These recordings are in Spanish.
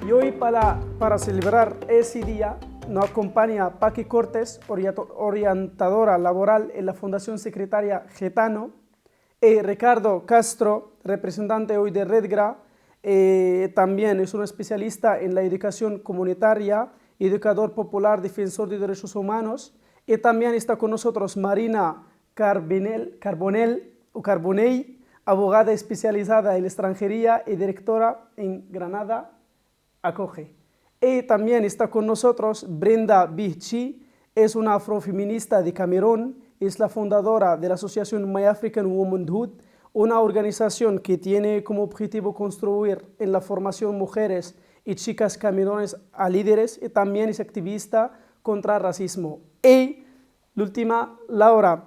Y hoy para celebrar ese día nos acompaña Paqui Cortés, orientadora laboral en la Fundación Secretaria Getano, y Ricardo Castro, representante hoy de Redgra, también es un especialista en la educación comunitaria, educador popular, defensor de derechos humanos, y también está con nosotros Marina Carbonell, abogada especializada en extranjería y directora en Granada Acoge. Y también está con nosotros Brenda Bichi, es una afrofeminista de Camerún, es la fundadora de la asociación My African Womanhood, una organización que tiene como objetivo construir en la formación mujeres y chicas camerunes a líderes, y también es activista contra el racismo. Y la última, Laura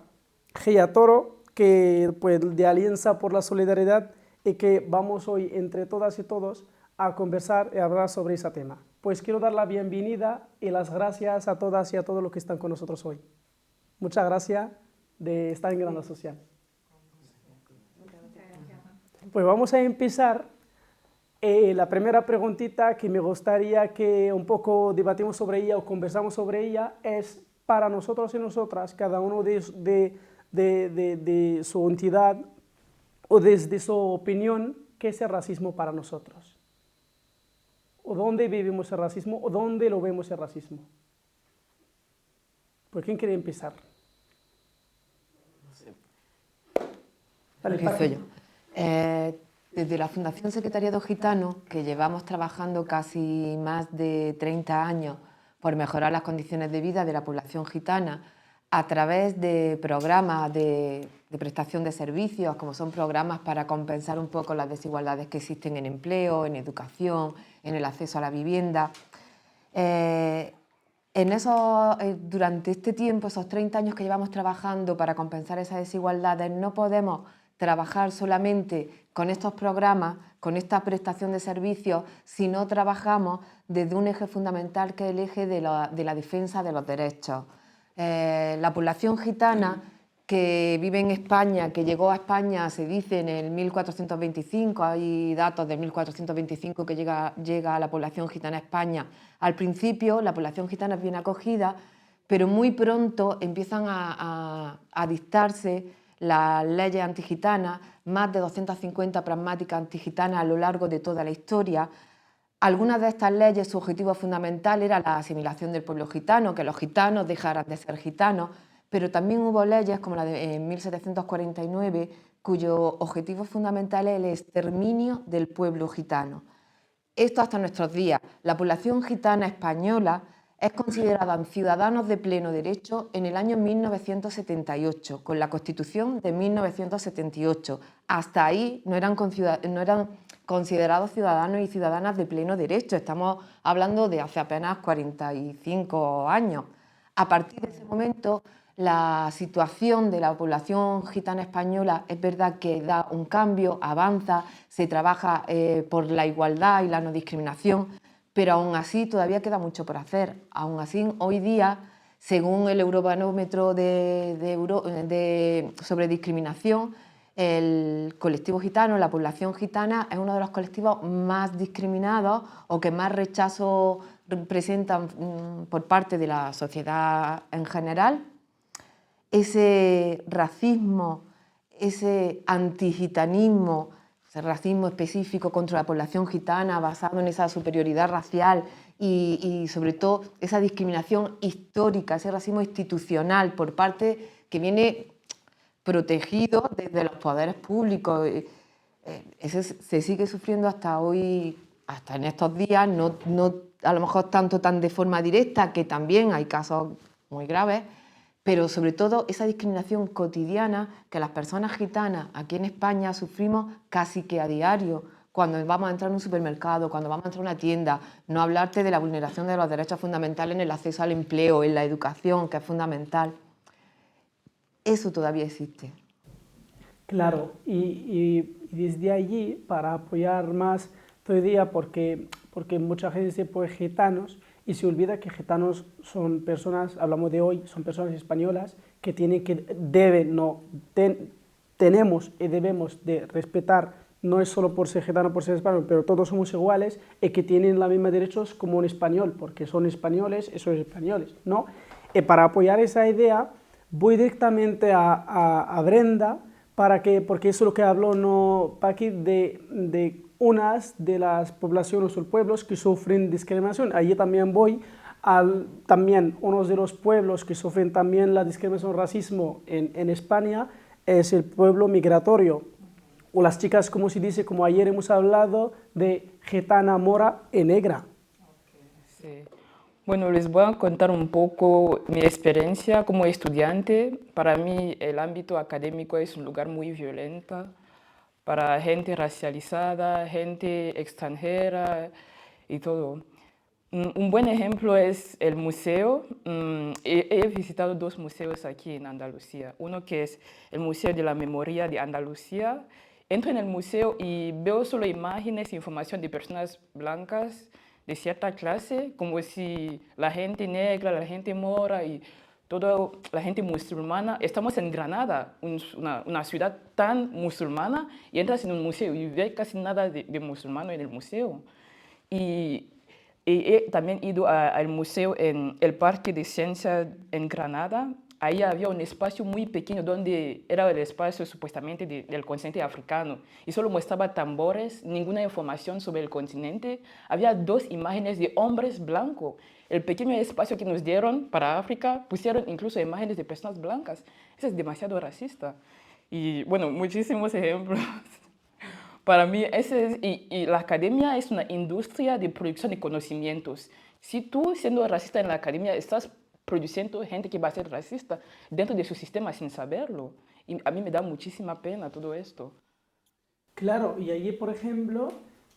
Giatoro, que pues, de Alianza por la Solidaridad, y que vamos hoy entre todas y todos a conversar y hablar sobre ese tema. Pues quiero dar la bienvenida y las gracias a todas y a todos los que están con nosotros hoy. Muchas gracias de estar en Granada Social. Pues vamos a empezar. La primera preguntita que me gustaría que un poco debatimos sobre ella o conversamos sobre ella es, para nosotros y nosotras, cada uno de su entidad o desde su opinión, ¿qué es el racismo para nosotros? ¿O dónde vivimos el racismo? ¿O dónde lo vemos el racismo? ¿Por quién quiere empezar? No sé. Vale, Empiezo yo. Desde la Fundación Secretariado Gitano, que llevamos trabajando casi más de 30 años por mejorar las condiciones de vida de la población gitana, a través de programas de prestación de servicios, como son programas para compensar un poco las desigualdades que existen en empleo, en educación, en el acceso a la vivienda. Durante este tiempo, esos 30 años que llevamos trabajando para compensar esas desigualdades, no podemos trabajar solamente con estos programas, con esta prestación de servicios, si no trabajamos desde un eje fundamental, que es el eje de la defensa de los derechos. La población gitana que vive en España, que llegó a España, se dice, en el 1425, hay datos de 1425 que llega a la población gitana a España. Al principio la población gitana es bien acogida, pero muy pronto empiezan a dictarse las leyes antigitanas, más de 250 pragmáticas antigitanas a lo largo de toda la historia. Algunas de estas leyes, su objetivo fundamental era la asimilación del pueblo gitano, que los gitanos dejaran de ser gitanos, pero también hubo leyes como la de 1749, cuyo objetivo fundamental es el exterminio del pueblo gitano. Esto hasta nuestros días. La población gitana española es considerada ciudadanos de pleno derecho en el año 1978, con la Constitución de 1978. Hasta ahí no eran considerados ciudadanos y ciudadanas de pleno derecho. Estamos hablando de hace apenas 45 años. A partir de ese momento, la situación de la población gitana española es verdad que da un cambio, avanza, se trabaja por la igualdad y la no discriminación, pero aún así todavía queda mucho por hacer. Aún así, hoy día, según el Eurobarómetro sobre discriminación, el colectivo gitano, la población gitana, es uno de los colectivos más discriminados o que más rechazo presentan por parte de la sociedad en general. Ese racismo, ese antigitanismo, ese racismo específico contra la población gitana basado en esa superioridad racial y sobre todo esa discriminación histórica, ese racismo institucional por parte que viene protegido desde los poderes públicos. Ese se sigue sufriendo hasta hoy, hasta en estos días, no a lo mejor tan de forma directa, que también hay casos muy graves, pero sobre todo esa discriminación cotidiana que las personas gitanas aquí en España sufrimos casi que a diario, cuando vamos a entrar en un supermercado, cuando vamos a entrar en una tienda, no hablarte de la vulneración de los derechos fundamentales en el acceso al empleo, en la educación, que es fundamental. Eso todavía existe. Claro, y desde allí, para apoyar más todavía, porque mucha gente dice pues gitanos, y se olvida que gitanos son personas, hablamos de hoy, son personas españolas que tenemos y debemos de respetar no es solo por ser gitano, por ser español, pero todos somos iguales y que tienen los mismos derechos como un español, porque son españoles y son españoles, ¿no? Y para apoyar esa idea, voy directamente a Brenda, porque eso es lo que habló no, Paqui, de unas de las poblaciones o pueblos que sufren discriminación. Allí también voy también uno de los pueblos que sufren también la discriminación, racismo en España, es el pueblo migratorio, o las chicas, como se dice, como ayer hemos hablado, de gitana, mora y negra. Sí. Bueno, les voy a contar un poco mi experiencia como estudiante. Para mí el ámbito académico es un lugar muy violento para gente racializada, gente extranjera y todo. Un buen ejemplo es el museo. He visitado dos museos aquí en Andalucía. Uno que es el Museo de la Memoria de Andalucía. Entro en el museo y veo solo imágenes e información de personas blancas de cierta clase, como si la gente negra, la gente mora y toda la gente musulmana. Estamos en Granada, una ciudad tan musulmana, y entras en un museo y ves casi nada de musulmano en el museo. Y he también ido al museo en el Parque de Ciencias en Granada. Ahí había un espacio muy pequeño donde era el espacio supuestamente del continente africano y solo mostraba tambores, ninguna información sobre el continente. Había dos imágenes de hombres blancos. El pequeño espacio que nos dieron para África pusieron incluso imágenes de personas blancas. Eso es demasiado racista. Y bueno, muchísimos ejemplos. Para mí, y la academia es una industria de producción de conocimientos. Si tú, siendo racista en la academia, estás produciendo gente que va a ser racista dentro de su sistema sin saberlo. Y a mí me da muchísima pena todo esto. Claro, y allí, por ejemplo,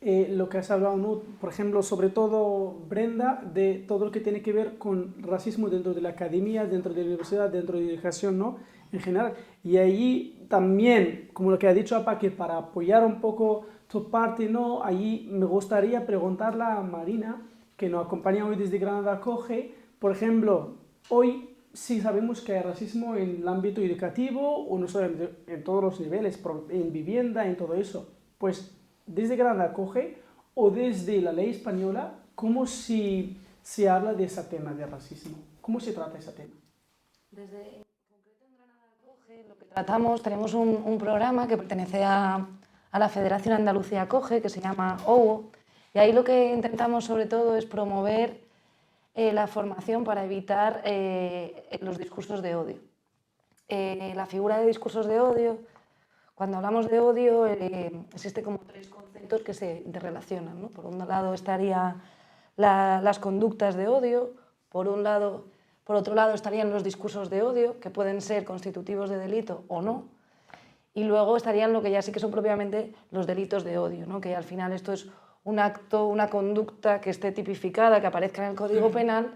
lo que has hablado, ¿no? Por ejemplo, sobre todo, Brenda, de todo lo que tiene que ver con racismo dentro de la academia, dentro de la universidad, dentro de la educación, ¿no? En general. Y allí también, como lo que ha dicho Apa, que para apoyar un poco tu parte, ¿no? Allí me gustaría preguntarle a Marina, que nos acompaña hoy desde Granada Coge, por ejemplo, hoy sí sabemos que hay racismo en el ámbito educativo, o no solo en todos los niveles, en vivienda, en todo eso. Pues desde Granada Coge o desde la ley española, ¿cómo se habla de ese tema de racismo? ¿Cómo se trata ese tema? Desde en concreto en Granada Acoge, lo que tratamos, tenemos un programa que pertenece a la Federación Andalucía Acoge, que se llama OWO, y ahí lo que intentamos sobre todo es promover la formación para evitar los discursos de odio. La figura de discursos de odio, cuando hablamos de odio, existe como tres conceptos que se interrelacionan, ¿no? Por un lado estarían las conductas de odio, por otro lado estarían los discursos de odio, que pueden ser constitutivos de delito o no, y luego estarían lo que ya sí que son propiamente los delitos de odio, ¿no? Que al final esto es un acto, una conducta que esté tipificada, que aparezca en el Código Penal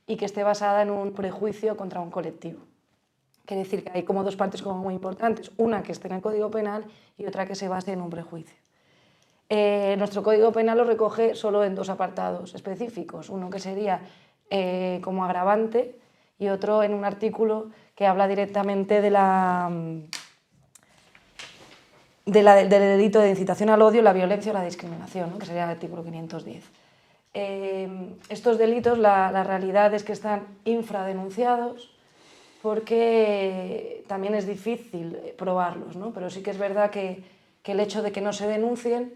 y que esté basada en un prejuicio contra un colectivo. Quiere decir que hay como dos partes como muy importantes, una que esté en el Código Penal y otra que se base en un prejuicio. Nuestro Código Penal lo recoge solo en dos apartados específicos, uno que sería como agravante y otro en un artículo que habla directamente del delito de incitación al odio, la violencia o la discriminación, ¿no? Que sería el artículo 510. Estos delitos, la realidad es que están infradenunciados porque también es difícil probarlos, ¿no? Pero sí que es verdad que el hecho de que no se denuncien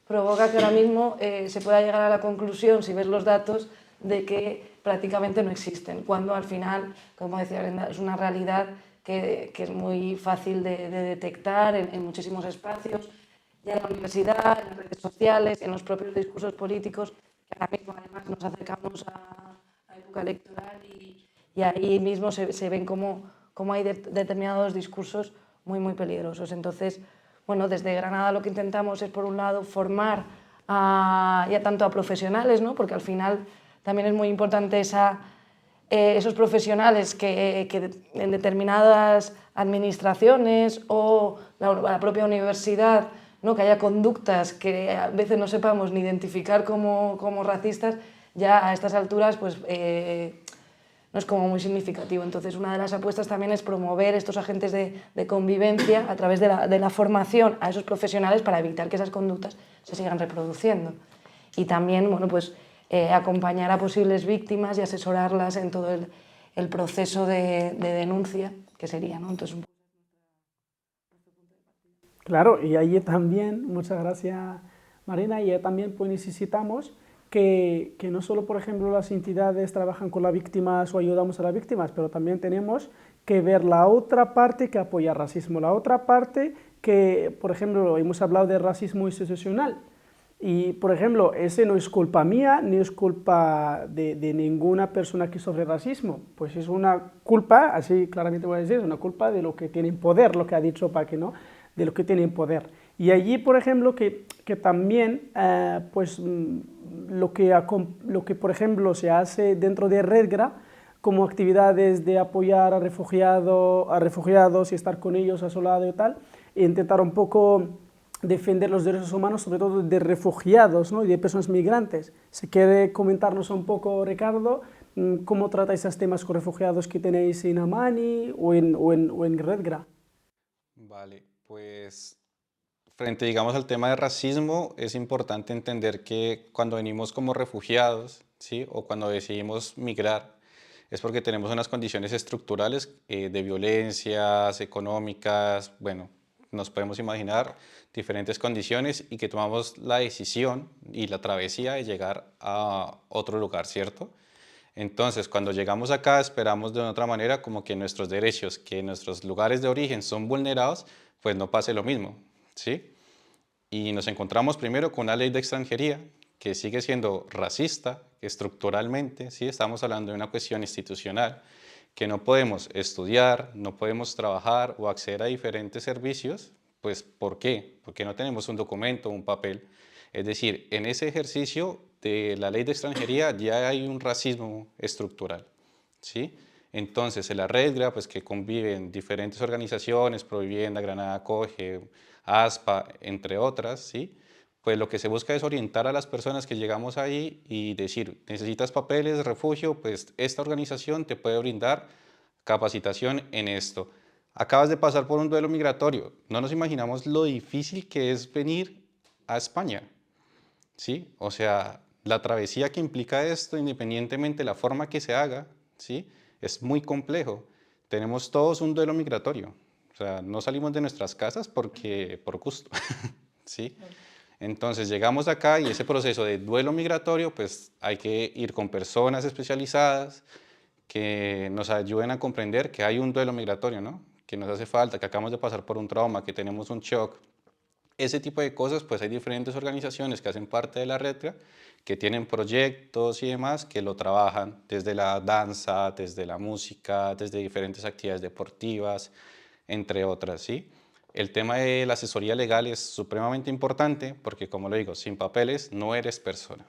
provoca que ahora mismo se pueda llegar a la conclusión, si ves los datos, de que prácticamente no existen, cuando al final, como decía Brenda, es una realidad que es muy fácil de detectar en muchísimos espacios, ya en la universidad, en las redes sociales, en los propios discursos políticos, que ahora mismo además nos acercamos a época electoral y ahí mismo se ven cómo hay determinados discursos muy, muy peligrosos. Entonces, bueno, desde Granada lo que intentamos es, por un lado, formar ya tanto a profesionales, ¿no? Porque al final también es muy importante esos profesionales que en determinadas administraciones o la propia universidad, ¿no? Que haya conductas que a veces no sepamos ni identificar como racistas, ya a estas alturas pues, no es como muy significativo. Entonces, una de las apuestas también es promover estos agentes de convivencia a través de la formación a esos profesionales para evitar que esas conductas se sigan reproduciendo. Y también, bueno, pues, acompañar a posibles víctimas y asesorarlas en todo el proceso de denuncia, que sería, ¿no? Entonces, Claro, y ahí también, muchas gracias Marina, y ahí también pues necesitamos que no solo, por ejemplo, las entidades trabajan con las víctimas o ayudamos a las víctimas, pero también tenemos que ver la otra parte que apoya el racismo, la otra parte que, por ejemplo, hemos hablado de racismo institucional, y, por ejemplo, ese no es culpa mía, ni es culpa de ninguna persona que sufre racismo, pues es una culpa, así claramente voy a decir, es una culpa de lo que tienen poder, lo que ha dicho Paque, ¿no? De lo que tienen poder. Y allí, por ejemplo, que también, pues, lo que, por ejemplo, se hace dentro de Redgra, como actividades de apoyar a refugiados y estar con ellos a su lado y tal, e intentar un poco defender los derechos humanos, sobre todo de refugiados, ¿no? Y de personas migrantes. Si quiere comentarnos un poco, Ricardo, cómo tratáis esos temas con refugiados que tenéis en Amani o en Redgra. Vale, pues frente, digamos, al tema de racismo, es importante entender que cuando venimos como refugiados, ¿sí? O cuando decidimos migrar, es porque tenemos unas condiciones estructurales de violencias económicas, bueno, nos podemos imaginar diferentes condiciones y que tomamos la decisión y la travesía de llegar a otro lugar, ¿cierto? Entonces, cuando llegamos acá, esperamos de una otra manera como que nuestros derechos, que nuestros lugares de origen son vulnerados, pues no pase lo mismo, ¿sí? Y nos encontramos primero con una ley de extranjería que sigue siendo racista estructuralmente, ¿sí? Estamos hablando de una cuestión institucional, que no podemos estudiar, no podemos trabajar o acceder a diferentes servicios, pues ¿por qué? Porque no tenemos un documento, un papel. Es decir, en ese ejercicio de la ley de extranjería ya hay un racismo estructural, ¿sí? Entonces, en la Redgra, pues que conviven diferentes organizaciones, Provivienda, Granada Acoge, ASPA, entre otras, ¿sí? Pues lo que se busca es orientar a las personas que llegamos ahí y decir, necesitas papeles, refugio, pues esta organización te puede brindar capacitación en esto. Acabas de pasar por un duelo migratorio, no nos imaginamos lo difícil que es venir a España, ¿sí? O sea, la travesía que implica esto, independientemente de la forma que se haga, ¿sí? Es muy complejo. Tenemos todos un duelo migratorio. O sea, no salimos de nuestras casas por gusto, ¿sí? Entonces llegamos acá y ese proceso de duelo migratorio, pues hay que ir con personas especializadas que nos ayuden a comprender que hay un duelo migratorio, ¿no? Que nos hace falta, que acabamos de pasar por un trauma, que tenemos un shock. Ese tipo de cosas, pues hay diferentes organizaciones que hacen parte de la Redgra, que tienen proyectos y demás, que lo trabajan desde la danza, desde la música, desde diferentes actividades deportivas, entre otras, ¿sí? El tema de la asesoría legal es supremamente importante porque, como lo digo, sin papeles no eres persona.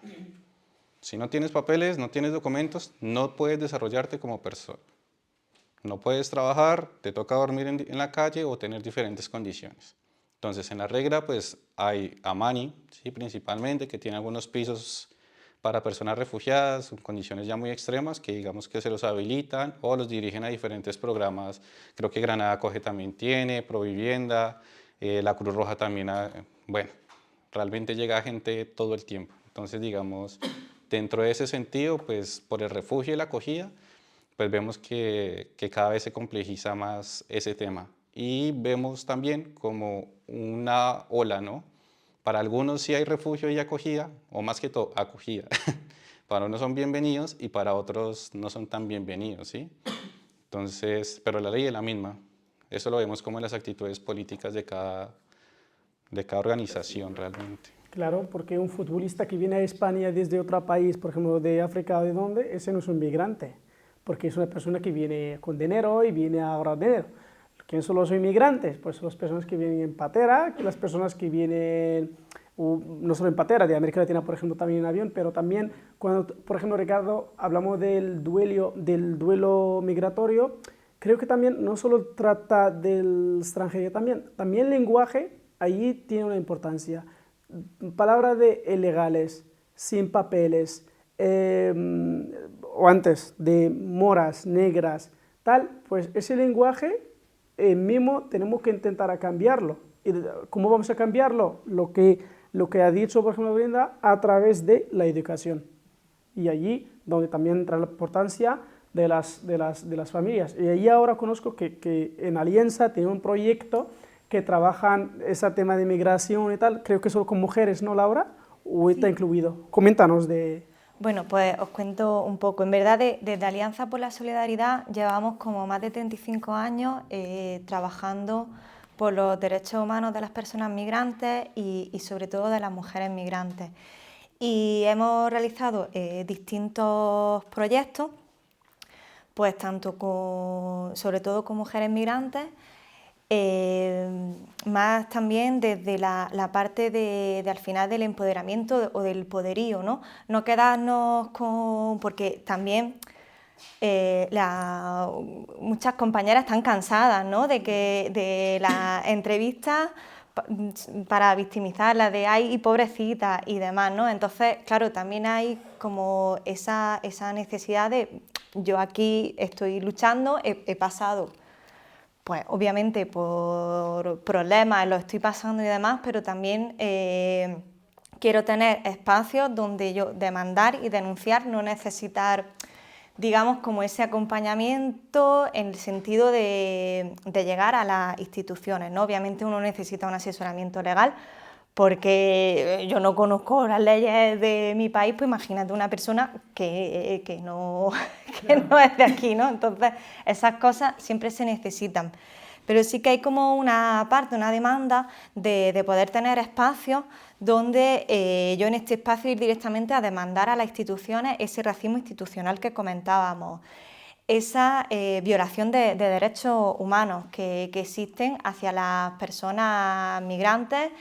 Si no tienes papeles, no tienes documentos, no puedes desarrollarte como persona. No puedes trabajar, te toca dormir en la calle o tener diferentes condiciones. Entonces, en la Redgra, pues hay Amani, ¿sí? Principalmente, que tiene algunos pisos para personas refugiadas, en condiciones ya muy extremas, que digamos que se los habilitan o los dirigen a diferentes programas. Creo que Granada Acoge también tiene, Provivienda, la Cruz Roja también, bueno, realmente llega gente todo el tiempo. Entonces, digamos, dentro de ese sentido, pues por el refugio y la acogida, pues vemos que cada vez se complejiza más ese tema. Y vemos también como una ola, ¿no? Para algunos sí hay refugio y acogida, o más que todo, acogida. Para unos son bienvenidos y para otros no son tan bienvenidos, ¿sí? Entonces, pero la ley es la misma. Eso lo vemos como en las actitudes políticas de cada organización realmente. Claro, porque un futbolista que viene a España desde otro país, por ejemplo, de África o de dónde, ese no es un migrante, porque es una persona que viene con dinero y viene a ahorrar dinero. ¿Quiénes son los inmigrantes? Pues son las personas que vienen en patera, las personas que vienen, no solo en patera, de América Latina, por ejemplo, también en avión, pero también cuando, por ejemplo, Ricardo, hablamos del duelo migratorio, creo que también no solo trata del extranjero, también el lenguaje allí tiene una importancia. Palabras de ilegales, sin papeles, o antes, de moras, negras, tal, pues ese lenguaje mismo tenemos que intentar a cambiarlo. ¿Y cómo vamos a cambiarlo? Lo que ha dicho, por ejemplo, Brenda, a través de la educación. Y allí donde también entra la importancia de las familias. Y allí ahora conozco que en Alianza tiene un proyecto que trabajan ese tema de migración y tal, creo que solo con mujeres, ¿no, Laura? ¿O está incluido? Coméntanos de... Bueno, pues os cuento un poco. En verdad, desde Alianza por la Solidaridad llevamos como más de 35 años trabajando por los derechos humanos de las personas migrantes y sobre todo de las mujeres migrantes. Y hemos realizado distintos proyectos, pues sobre todo con mujeres migrantes, más también desde la parte al final del empoderamiento o del poderío, ¿no? No quedarnos con... porque también muchas compañeras están cansadas, ¿no? de las entrevistas para victimizarlas, de ay, pobrecita y demás, ¿no? Entonces, claro, también hay como esa necesidad de yo aquí estoy luchando, he pasado, pues obviamente por problemas, lo estoy pasando y demás, pero también quiero tener espacios donde yo demandar y denunciar, no necesitar, digamos, como ese acompañamiento en el sentido de llegar a las instituciones, ¿no? Obviamente uno necesita un asesoramiento legal porque yo no conozco las leyes de mi país, pues imagínate una persona que no es de aquí, ¿no? Entonces esas cosas siempre se necesitan. Pero sí que hay como una parte, una demanda de poder tener espacios donde yo en este espacio ir directamente a demandar a las instituciones ese racismo institucional que comentábamos, esa violación de derechos humanos que existen hacia las personas migrantes,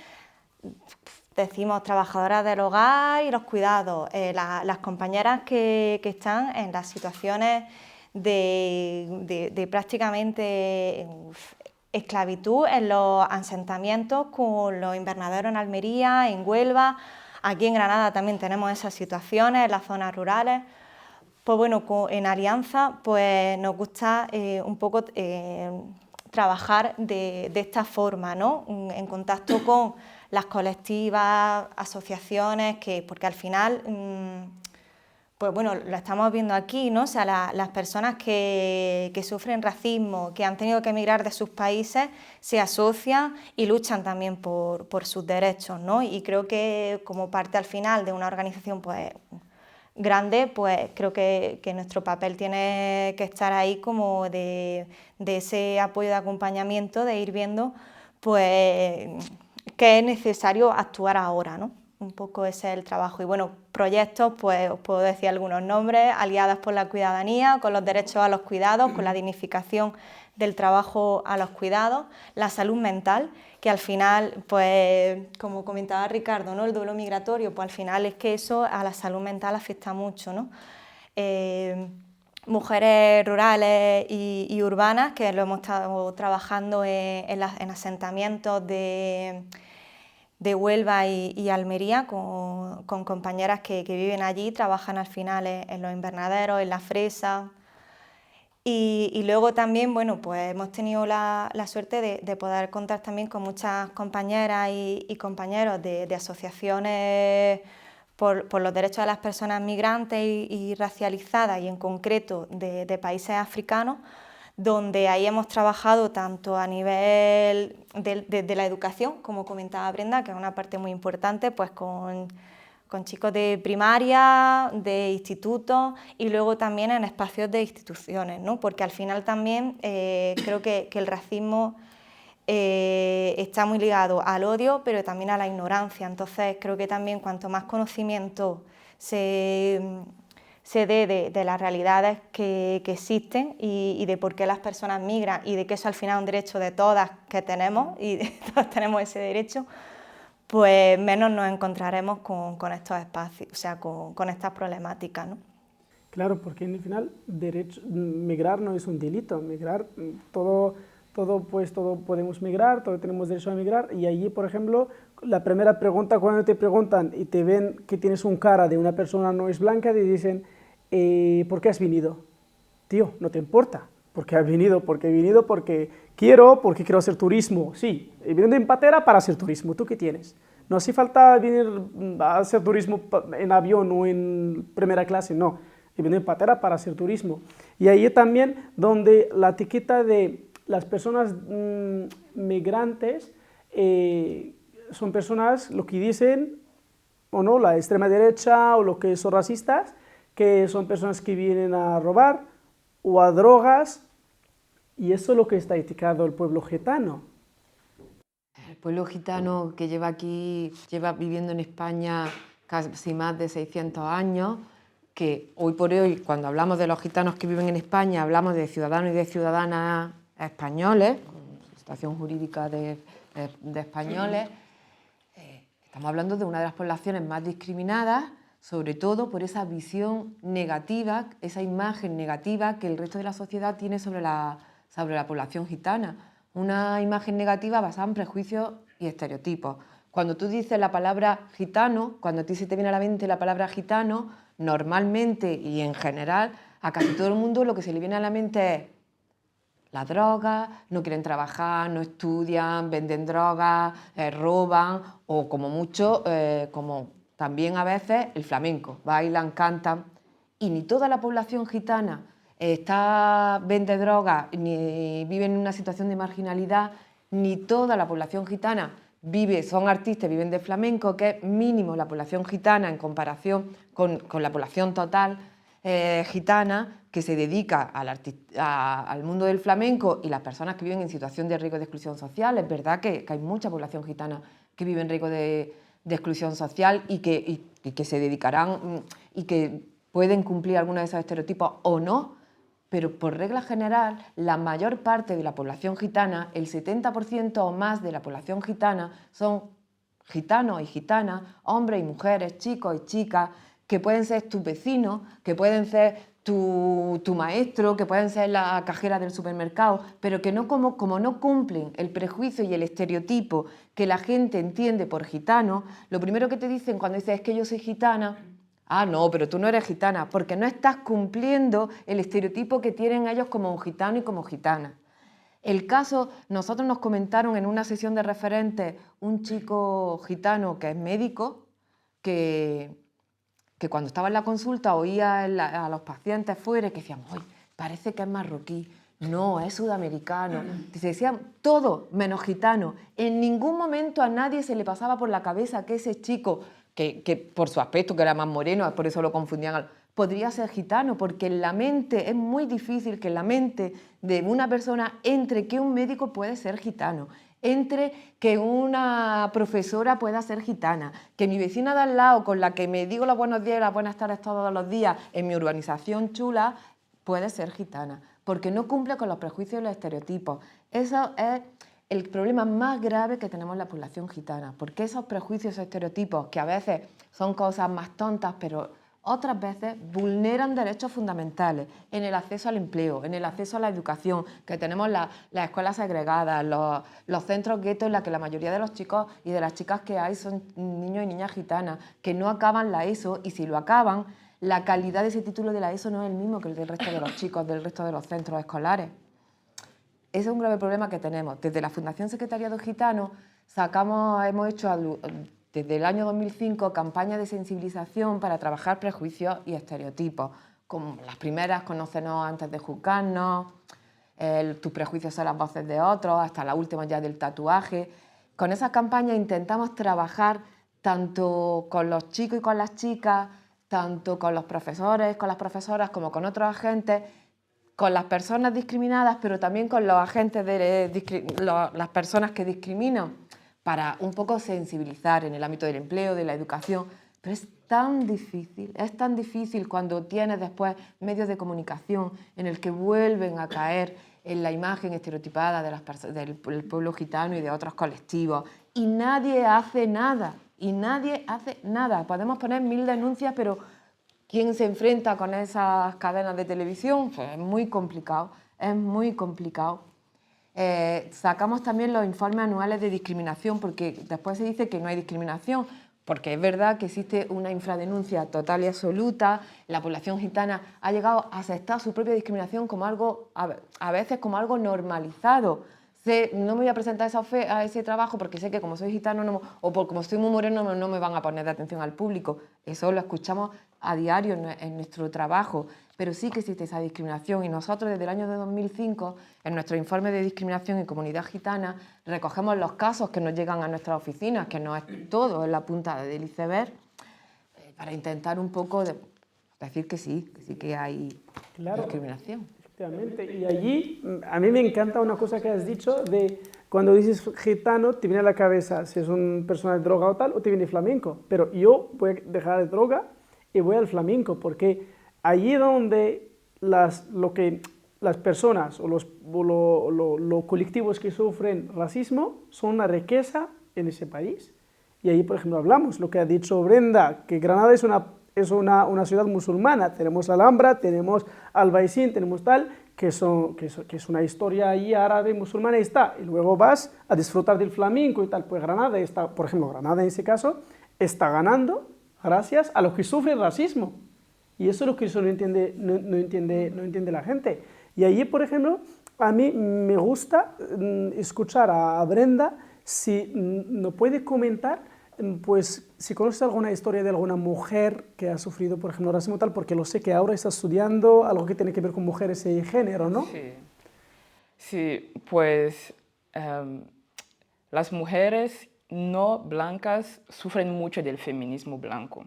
decimos trabajadoras del hogar y los cuidados, las compañeras que están en las situaciones de prácticamente esclavitud en los asentamientos con los invernaderos en Almería, en Huelva, aquí en Granada también tenemos esas situaciones, en las zonas rurales. Pues bueno, en Alianza pues nos gusta un poco trabajar de esta forma, ¿no? En contacto con las colectivas, asociaciones, porque al final, pues bueno, lo estamos viendo aquí, ¿no? O sea, las personas que sufren racismo, que han tenido que emigrar de sus países, se asocian y luchan también por sus derechos, ¿no? Y creo que como parte al final de una organización, pues grande, pues creo que nuestro papel tiene que estar ahí como de ese apoyo de acompañamiento, de ir viendo pues que es necesario actuar ahora, ¿no? Un poco ese es el trabajo. Y bueno, proyectos, pues os puedo decir algunos nombres: Aliadas por la Cuidadanía, con los derechos a los cuidados, con la dignificación del trabajo a los cuidados, la salud mental, que al final, pues como comentaba Ricardo, ¿no? El duelo migratorio, pues al final es que eso a la salud mental afecta mucho, ¿no? Mujeres rurales y urbanas, que lo hemos estado trabajando en asentamientos de Huelva y Almería con compañeras que viven allí, trabajan al final en los invernaderos, en la fresa. Y luego también, bueno, pues hemos tenido la suerte de poder contar también con muchas compañeras y compañeros de asociaciones por los derechos de las personas migrantes y racializadas, y en concreto de países africanos, donde ahí hemos trabajado tanto a nivel de la educación, como comentaba Brenda, que es una parte muy importante, pues con chicos de primaria, de institutos, y luego también en espacios de instituciones, ¿no? Porque al final también creo que el racismo está muy ligado al odio, pero también a la ignorancia. Entonces creo que también cuanto más conocimiento se dé de las realidades que existen y de por qué las personas migran, y de que eso al final es un derecho de todas que tenemos, y todas tenemos ese derecho, pues menos nos encontraremos con estos espacios, o sea, con estas problemáticas, ¿no? Claro, porque en el final migrar no es un delito, migrar, todo podemos migrar, todos tenemos derecho a migrar, y allí, por ejemplo, la primera pregunta cuando te preguntan y te ven que tienes un cara de una persona no es blanca, te dicen, ¿por qué has venido? Tío, no te importa. ¿Por qué has venido? Porque he venido porque quiero hacer turismo. Sí, he venido en patera para hacer turismo. ¿Tú qué tienes? No hace falta venir a hacer turismo en avión o en primera clase, no. He venido en patera para hacer turismo. Y ahí también donde la etiqueta de las personas migrantes son personas, lo que dicen, o no, la extrema derecha o lo que son racistas, que son personas que vienen a robar o a drogas, y eso es lo que está etiquetado el pueblo gitano. El pueblo gitano que lleva viviendo en España casi más de 600 años, que hoy por hoy, cuando hablamos de los gitanos que viven en España, hablamos de ciudadanos y de ciudadanas españoles, con situación jurídica de españoles. Estamos hablando de una de las poblaciones más discriminadas, sobre todo por esa visión negativa, esa imagen negativa que el resto de la sociedad tiene sobre la población gitana. Una imagen negativa basada en prejuicios y estereotipos. Cuando tú dices la palabra gitano, cuando a ti se te viene a la mente la palabra gitano, normalmente y en general, a casi todo el mundo lo que se le viene a la mente es la droga, no quieren trabajar, no estudian, venden drogas, roban o como mucho, como también a veces el flamenco, bailan, cantan. Y ni toda la población gitana vende drogas ni vive en una situación de marginalidad, ni toda la población gitana son artistas, viven de flamenco, que es mínimo la población gitana en comparación con la población total gitana que se dedica al mundo del flamenco y las personas que viven en situación de riesgo de exclusión social. Es verdad que hay mucha población gitana que vive en riesgo de exclusión social y que se dedicarán y que pueden cumplir algunos de esos estereotipos o no, pero por regla general la mayor parte de la población gitana, el 70% o más de la población gitana son gitanos y gitanas, hombres y mujeres, chicos y chicas, que pueden ser tus vecinos, que pueden ser tu maestro, que pueden ser la cajera del supermercado, pero que no como no cumplen el prejuicio y el estereotipo que la gente entiende por gitano, lo primero que te dicen cuando dices es que yo soy gitana, ah, no, pero tú no eres gitana, porque no estás cumpliendo el estereotipo que tienen ellos como un gitano y como gitana. El caso, nosotros nos comentaron en una sesión de referentes un chico gitano que es médico, que cuando estaba en la consulta oía a los pacientes fuera que decían, ¡ay, parece que es marroquí! No, es sudamericano. Se decían todo menos gitano. En ningún momento a nadie se le pasaba por la cabeza que ese chico, que por su aspecto, que era más moreno, por eso lo confundían, podría ser gitano, porque en la mente es muy difícil que en la mente de una persona entre que un médico puede ser gitano, entre que una profesora pueda ser gitana, que mi vecina de al lado, con la que me digo los buenos días y las buenas tardes todos los días en mi urbanización chula, puede ser gitana, porque no cumple con los prejuicios y los estereotipos. Eso es el problema más grave que tenemos en la población gitana, porque esos prejuicios y estereotipos, que a veces son cosas más tontas, pero otras veces vulneran derechos fundamentales en el acceso al empleo, en el acceso a la educación, que tenemos las escuelas segregadas, los centros guetos en los que la mayoría de los chicos y de las chicas que hay son niños y niñas gitanas, que no acaban la ESO y si lo acaban, la calidad de ese título de la ESO no es el mismo que el del resto de los chicos, del resto de los centros escolares. Ese es un grave problema que tenemos. Desde la Fundación Secretariado Gitano hemos hecho desde el año 2005 campañas de sensibilización para trabajar prejuicios y estereotipos. Como las primeras, Conócenos antes de juzgarnos, Tus prejuicios son las voces de otros, hasta la última ya del tatuaje. Con esas campañas intentamos trabajar tanto con los chicos y con las chicas, tanto con los profesores, con las profesoras, como con otros agentes, con las personas discriminadas, pero también con los agentes las personas que discriminan, para un poco sensibilizar en el ámbito del empleo, de la educación. Pero es tan difícil cuando tienes después medios de comunicación en el que vuelven a caer en la imagen estereotipada del pueblo gitano y de otros colectivos. Y nadie hace nada, Podemos poner 1000 denuncias, pero ¿quién se enfrenta con esas cadenas de televisión? Pues es muy complicado. Sacamos también los informes anuales de discriminación, porque después se dice que no hay discriminación, porque es verdad que existe una infradenuncia total y absoluta. La población gitana ha llegado a aceptar su propia discriminación como algo, a veces como algo normalizado. No me voy a presentar a ese trabajo porque sé que como soy gitano o como soy muy moreno no me van a poner de atención al público. Eso lo escuchamos a diario en nuestro trabajo, pero sí que existe esa discriminación y nosotros desde el año de 2005 en nuestro informe de discriminación y comunidad gitana recogemos los casos que nos llegan a nuestras oficinas, que no es todo, es la punta del iceberg, para intentar un poco decir que sí que hay discriminación. Efectivamente, y allí a mí me encanta una cosa que has dicho de cuando dices gitano te viene a la cabeza si es una persona de droga o tal, o te viene flamenco, pero yo voy a dejar de droga y voy al flamenco, porque allí donde las personas o los colectivos que sufren racismo son una riqueza en ese país. Y ahí, por ejemplo, hablamos, lo que ha dicho Brenda, que Granada es una ciudad musulmana, tenemos Alhambra, tenemos Albaicín, tenemos tal, que es una historia ahí árabe, musulmana, y está, y luego vas a disfrutar del flamenco y tal, pues Granada está, por ejemplo, Granada en ese caso, está ganando gracias a los que sufren racismo, y eso es lo que eso no entiende la gente. Y allí, por ejemplo, a mí me gusta escuchar a Brenda, si nos puede comentar, pues si conoces alguna historia de alguna mujer que ha sufrido, por ejemplo, racismo tal, porque lo sé que ahora está estudiando algo que tiene que ver con mujeres y género, ¿no? Sí, pues las mujeres no blancas sufren mucho del feminismo blanco,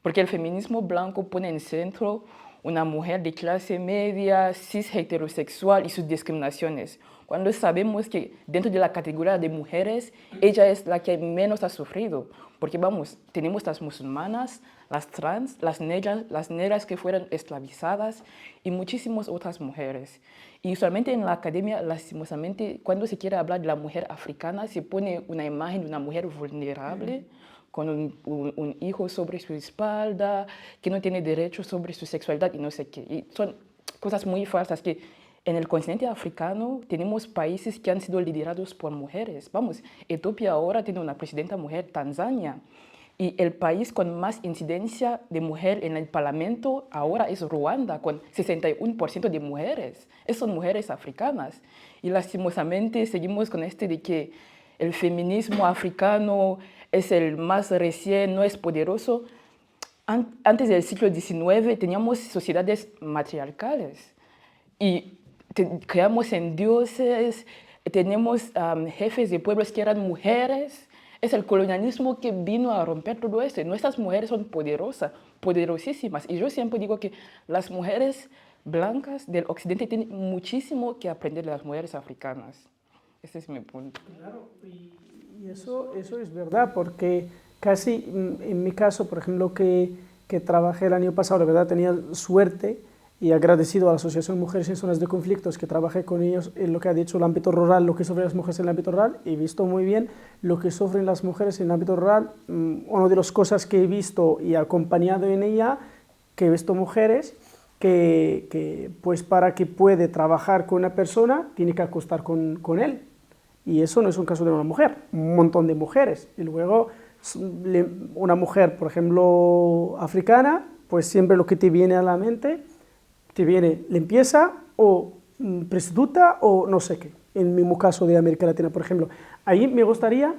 porque el feminismo blanco pone en centro una mujer de clase media, cis heterosexual y sus discriminaciones, cuando sabemos que dentro de la categoría de mujeres, ella es la que menos ha sufrido, porque vamos, tenemos las musulmanas, las trans, las negras que fueron esclavizadas y muchísimas otras mujeres. Y usualmente en la academia, lastimosamente, cuando se quiere hablar de la mujer africana, se pone una imagen de una mujer vulnerable, con un hijo sobre su espalda, que no tiene derechos sobre su sexualidad y no sé qué. Y son cosas muy falsas que en el continente africano tenemos países que han sido liderados por mujeres. Vamos, Etiopía ahora tiene una presidenta mujer, Tanzania, y el país con más incidencia de mujer en el parlamento ahora es Ruanda, con 61% de mujeres. Esas son mujeres africanas. Y lastimosamente seguimos con de que el feminismo africano es el más recién, no es poderoso. Antes del siglo XIX teníamos sociedades matriarcales y creamos en dioses, tenemos jefes de pueblos que eran mujeres. Es el colonialismo que vino a romper todo esto. Nuestras mujeres son poderosas, poderosísimas. Y yo siempre digo que las mujeres blancas del occidente tienen muchísimo que aprender de las mujeres africanas. Ese es mi punto. Claro, y eso es verdad, porque casi en mi caso, por ejemplo, que trabajé el año pasado, la verdad tenía suerte y agradecido a la Asociación Mujeres en Zonas de Conflictos, que trabajé con ellos en lo que ha dicho el ámbito rural, lo que sufren las mujeres en el ámbito rural, he visto muy bien lo que sufren las mujeres en el ámbito rural. Una de las cosas que he visto y acompañado en ella, que he visto mujeres que pues para que puede trabajar con una persona, tiene que acostar con él. Y eso no es un caso de una mujer, un montón de mujeres. Y luego una mujer, por ejemplo, africana, pues siempre lo que te viene a la mente, te viene limpieza o prostituta o no sé qué. En el mismo caso de América Latina, por ejemplo. Ahí me gustaría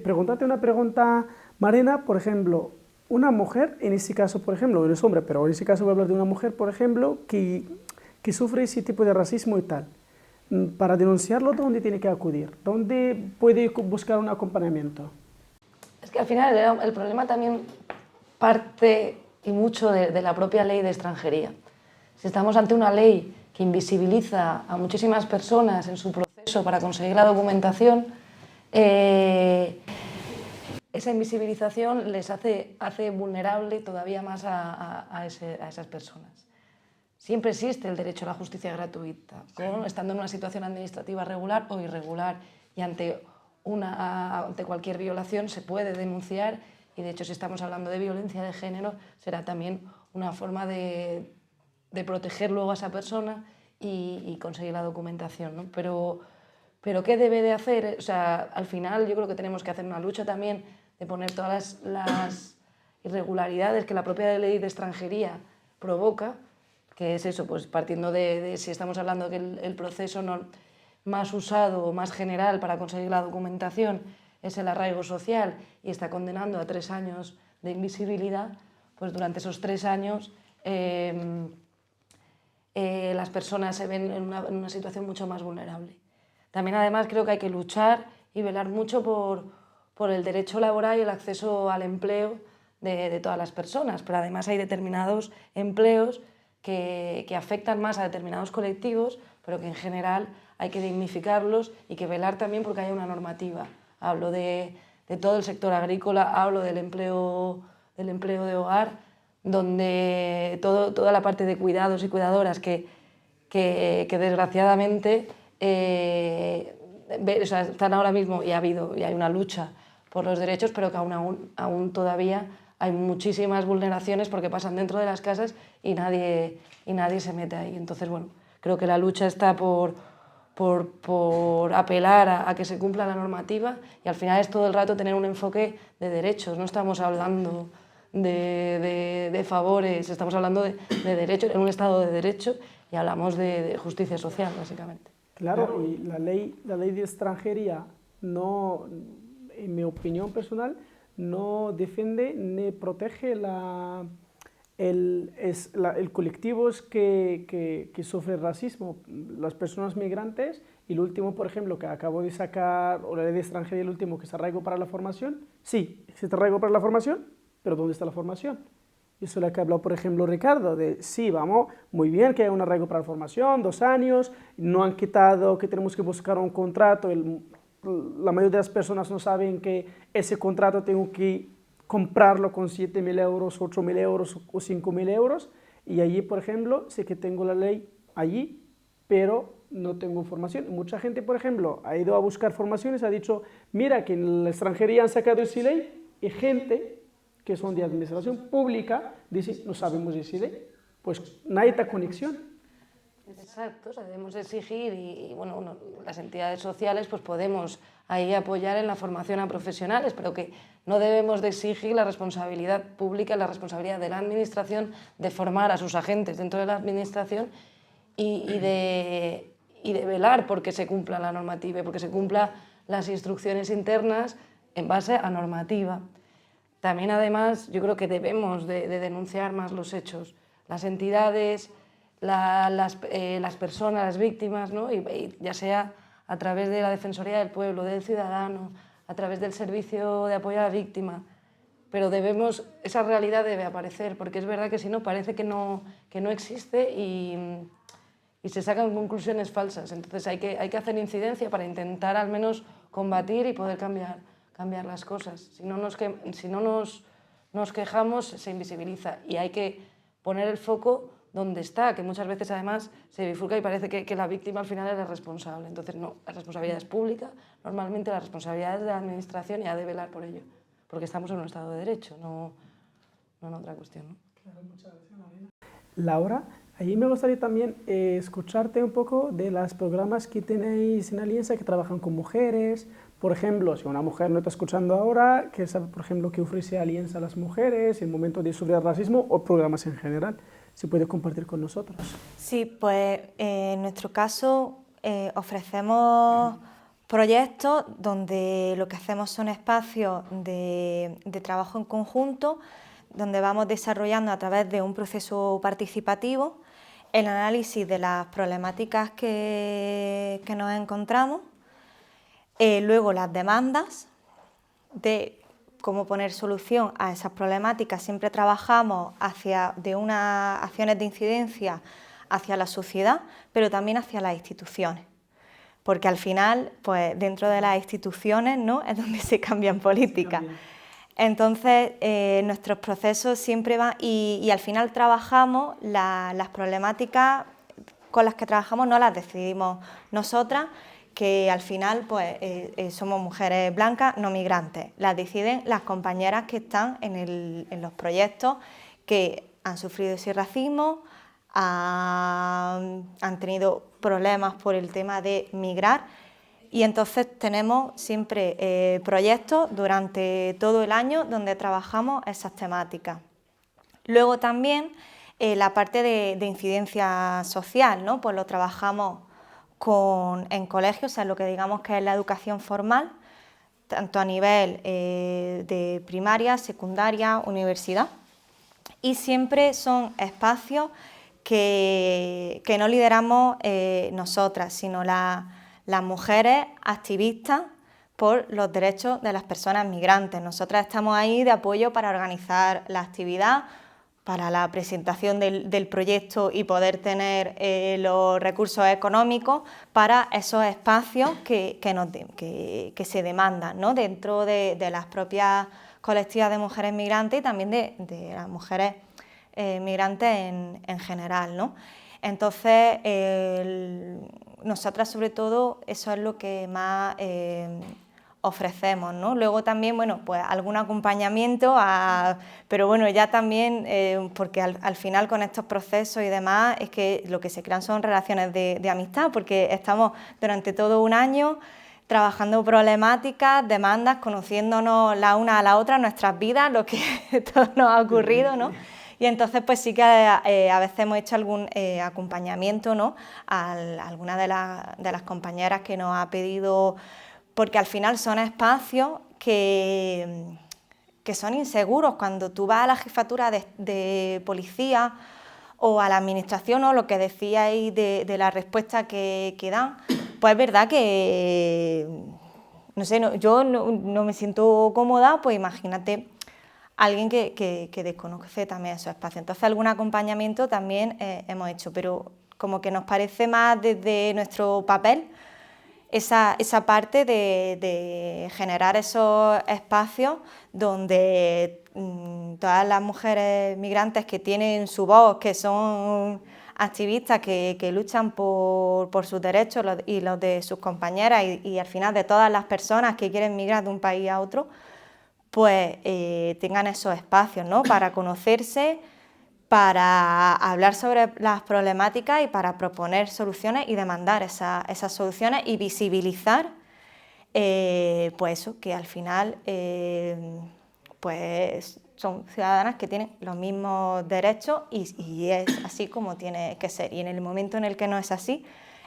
preguntarte una pregunta, Marina, por ejemplo, una mujer, en ese caso, por ejemplo, no es hombre, pero en ese caso voy a hablar de una mujer, por ejemplo, que sufre ese tipo de racismo y tal. Para denunciarlo, ¿dónde tiene que acudir? ¿Dónde puede buscar un acompañamiento? Es que al final el problema también parte y mucho de la propia ley de extranjería. Si estamos ante una ley que invisibiliza a muchísimas personas en su proceso para conseguir la documentación, esa invisibilización les hace vulnerable todavía más a esas personas. Siempre existe el derecho a la justicia gratuita, estando en una situación administrativa regular o irregular, y ante cualquier violación se puede denunciar, y de hecho si estamos hablando de violencia de género será también una forma de proteger luego a esa persona y conseguir la documentación, ¿no? Pero Pero ¿qué debe de hacer? O sea, al final yo creo que tenemos que hacer una lucha también de poner todas las irregularidades que la propia ley de extranjería provoca, que es eso, pues partiendo de si estamos hablando que el proceso más usado o más general para conseguir la documentación es el arraigo social y está condenando a 3 años de invisibilidad, pues durante esos 3 años las personas se ven en una situación mucho más vulnerable. También además creo que hay que luchar y velar mucho por el derecho laboral y el acceso al empleo de todas las personas, pero además hay determinados empleos que afectan más a determinados colectivos, pero que en general hay que dignificarlos y que velar también porque haya una normativa. Hablo de todo el sector agrícola, hablo del empleo de hogar, donde toda la parte de cuidados y cuidadoras que desgraciadamente o sea, están ahora mismo y hay una lucha por los derechos, pero que aún todavía hay muchísimas vulneraciones porque pasan dentro de las casas y nadie se mete ahí. Entonces, bueno, creo que la lucha está por apelar a que se cumpla la normativa y al final es todo el rato tener un enfoque de derechos. No estamos hablando de favores, estamos hablando de derechos, en un Estado de derecho, y hablamos de justicia social, básicamente. Claro, y la ley de extranjería, no, en mi opinión personal, no defiende ni protege el colectivo que sufre racismo, las personas migrantes. Y el último, por ejemplo, que acabo de sacar, o la ley de extranjería, el último, que es arraigo para la formación, sí, existe arraigo para la formación, pero ¿dónde está la formación? Eso es lo que ha hablado, por ejemplo, Ricardo, de sí, vamos, muy bien que hay un arraigo para la formación, 2 años, no han quitado que tenemos que buscar un contrato, la mayoría de las personas no saben que ese contrato tengo que comprarlo con 7.000 euros, 8.000 euros o 5.000 euros, y allí, por ejemplo, sé que tengo la ley allí, pero no tengo formación. Mucha gente, por ejemplo, ha ido a buscar formaciones, ha dicho, mira que en la extranjería han sacado esa ley, y gente que son de administración pública dice, no sabemos esa ley, pues no hay esta conexión. Exacto, o sea, debemos exigir y bueno, las entidades sociales pues podemos ahí apoyar en la formación a profesionales, pero que no debemos de exigir la responsabilidad pública, la responsabilidad de la administración de formar a sus agentes dentro de la administración y de velar porque se cumpla la normativa y porque se cumplan las instrucciones internas en base a normativa. También, además, yo creo que debemos de denunciar más los hechos. Las entidades, las personas, las víctimas, ¿no? y ya sea a través de la Defensoría del Pueblo, del Ciudadano, a través del Servicio de Apoyo a la Víctima. Pero esa realidad debe aparecer, porque es verdad que si no parece que no existe y se sacan conclusiones falsas. Entonces hay que hacer incidencia para intentar al menos combatir y poder cambiar las cosas. Si no nos quejamos, se invisibiliza y hay que poner el foco donde está, que muchas veces además se bifurca y parece que la víctima al final es la responsable. Entonces no, la responsabilidad es pública, normalmente la responsabilidad es de la administración y ha de velar por ello, porque estamos en un Estado de Derecho, no en otra cuestión, ¿no? Claro, muchas gracias, Marina. Laura, ahí me gustaría también escucharte un poco de los programas que tenéis en Alianza que trabajan con mujeres. Por ejemplo, si una mujer no está escuchando ahora, que sabe, por ejemplo, que ofrece Alianza a las mujeres en momentos de sufrir racismo o programas en general, si puede compartir con nosotros. Sí, pues en nuestro caso ofrecemos proyectos donde lo que hacemos son espacios de trabajo en conjunto, donde vamos desarrollando a través de un proceso participativo el análisis de las problemáticas que nos encontramos, luego las demandas de cómo poner solución a esas problemáticas. Siempre trabajamos de unas acciones de incidencia hacia la sociedad, pero también hacia las instituciones, porque al final, pues dentro de las instituciones, ¿no?, es donde se cambian políticas. Entonces, nuestros procesos siempre van, y al final trabajamos las problemáticas con las que trabajamos, no las decidimos nosotras, que al final pues, somos mujeres blancas no migrantes, las deciden las compañeras que están en los proyectos, que han sufrido ese racismo, han tenido problemas por el tema de migrar, Y entonces tenemos siempre proyectos durante todo el año donde trabajamos esas temáticas. Luego también la parte de incidencia social, ¿no? Pues lo trabajamos en colegios, o sea, lo que digamos que es la educación formal, tanto a nivel de primaria, secundaria, universidad. Y siempre son espacios que no lideramos nosotras, sino las mujeres activistas por los derechos de las personas migrantes. Nosotras estamos ahí de apoyo para organizar la actividad, para la presentación del proyecto y poder tener los recursos económicos para esos espacios que se demandan, ¿no? Dentro de las propias colectivas de mujeres migrantes y también de las mujeres migrantes en general, ¿no? Entonces, nosotras sobre todo eso es lo que más ofrecemos, ¿no? Luego también, bueno, pues algún acompañamiento, pero bueno, ya también, porque al final con estos procesos y demás, es que lo que se crean son relaciones de amistad, porque estamos durante todo un año trabajando problemáticas, demandas, conociéndonos la una a la otra, nuestras vidas, lo que todo nos ha ocurrido, ¿no? Y entonces pues sí que a veces hemos hecho algún acompañamiento, ¿no? A alguna de las compañeras que nos ha pedido, porque al final son espacios que son inseguros. Cuando tú vas a la jefatura de policía o a la administración, o lo que decíais de la respuesta que dan, pues es verdad que, no sé, yo no me siento cómoda, pues imagínate alguien que desconoce también esos espacios. Entonces algún acompañamiento también hemos hecho, pero como que nos parece más desde nuestro papel esa parte de generar esos espacios donde todas las mujeres migrantes que tienen su voz, que son activistas, que luchan por sus derechos y los de sus compañeras y al final de todas las personas que quieren migrar de un país a otro, pues tengan esos espacios, ¿no? Para conocerse, para hablar sobre las problemáticas y para proponer soluciones y demandar esas soluciones y visibilizar, pues eso, que al final pues son ciudadanas que tienen los mismos derechos y es así como tiene que ser. Y en el momento en el que no es así,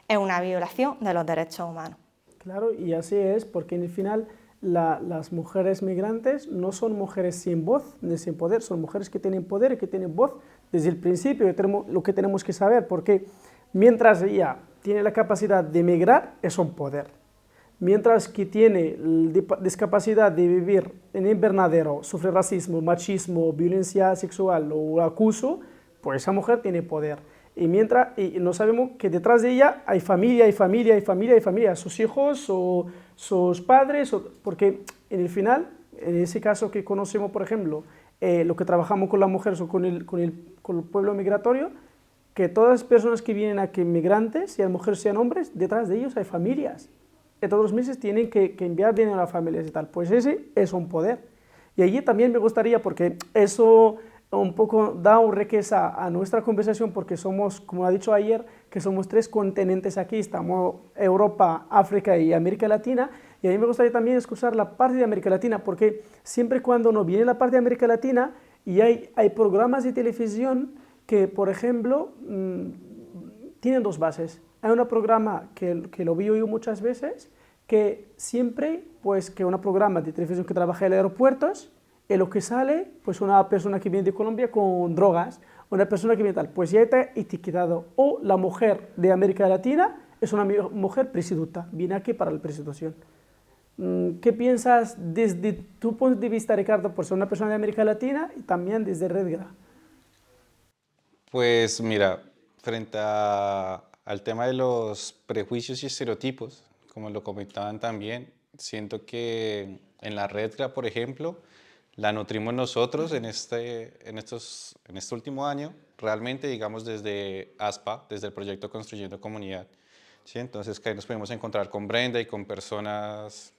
es una violación de los derechos humanos. Claro, y así es, porque en el final las mujeres migrantes no son mujeres sin voz ni sin poder, son mujeres que tienen poder y que tienen voz desde el principio. Lo que tenemos que saber, porque mientras ella tiene la capacidad de migrar, es un poder. Mientras que tiene la discapacidad de vivir en invernadero, sufre racismo, machismo, violencia sexual o acoso, pues esa mujer tiene poder. Y no sabemos que detrás de ella hay familia, sus hijos o sus padres, porque en el final, en ese caso que conocemos, por ejemplo, lo que trabajamos con las mujeres o con el pueblo migratorio, que todas las personas que vienen aquí migrantes, sean mujeres, sean hombres, detrás de ellos hay familias. Y todos los meses tienen que enviar dinero a las familias y tal. Pues ese es un poder. Y allí también me gustaría, porque eso un poco da una riqueza a nuestra conversación, porque somos, como ha dicho ayer, que somos 3 continentes aquí, estamos Europa, África y América Latina, y a mí me gustaría también escuchar la parte de América Latina, porque siempre cuando nos viene la parte de América Latina, y hay programas de televisión que, por ejemplo, tienen 2 bases. Hay un programa que lo vi yo muchas veces, que siempre, pues, que un programa de televisión que trabaja en aeropuertos, y lo que sale, pues una persona que viene de Colombia con drogas, una persona que viene tal, pues ya está etiquetado, o la mujer de América Latina es una mujer prostituta, viene aquí para la prostitución. ¿Qué piensas desde tu punto de vista, Ricardo, por ser una persona de América Latina y también desde Redgra? Pues mira, frente al tema de los prejuicios y estereotipos, como lo comentaban también, siento que en la Redgra, por ejemplo, la nutrimos nosotros en este último año, realmente, digamos, desde ASPA, desde el proyecto Construyendo Comunidad. ¿Sí? Entonces, que ahí nos podemos encontrar con Brenda y con personas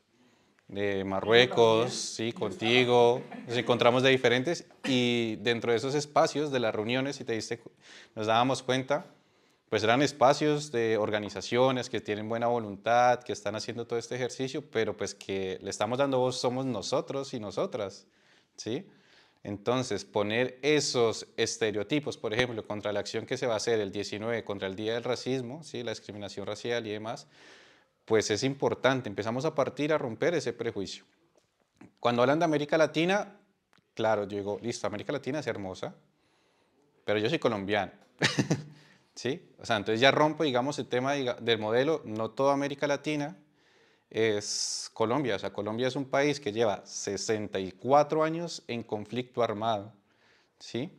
de Marruecos, sí, contigo, nos encontramos de diferentes, y dentro de esos espacios de las reuniones, si te diste, nos dábamos cuenta, pues eran espacios de organizaciones que tienen buena voluntad, que están haciendo todo este ejercicio, pero pues que le estamos dando voz somos nosotros y nosotras, ¿sí? Entonces, poner esos estereotipos, por ejemplo, contra la acción que se va a hacer el 19, contra el Día del Racismo, ¿sí? La discriminación racial y demás, pues es importante, empezamos a partir a romper ese prejuicio. Cuando hablan de América Latina, claro, yo digo, listo, América Latina es hermosa, pero yo soy colombiano, ¿sí? O sea, entonces ya rompo, digamos, el tema del modelo, no toda América Latina es Colombia, o sea, Colombia es un país que lleva 64 años en conflicto armado, ¿sí?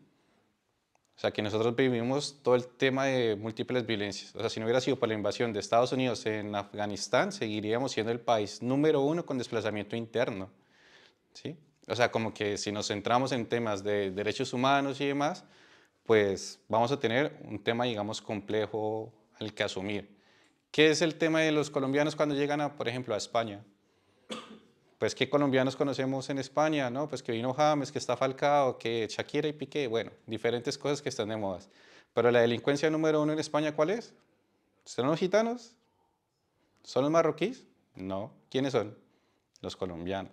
O sea, que nosotros vivimos todo el tema de múltiples violencias. O sea, si no hubiera sido por la invasión de Estados Unidos en Afganistán, seguiríamos siendo el país número 1 con desplazamiento interno, ¿sí? O sea, como que si nos centramos en temas de derechos humanos y demás, pues vamos a tener un tema, digamos, complejo al que asumir. ¿Qué es el tema de los colombianos cuando llegan, por ejemplo, a España? Pues, ¿qué colombianos conocemos en España? ¿No? Pues que vino James, que está Falcao, que Shakira y Piqué, bueno, diferentes cosas que están de moda. Pero la delincuencia número 1 en España, ¿cuál es? ¿Son los gitanos? ¿Son los marroquíes? No. ¿Quiénes son? Los colombianos.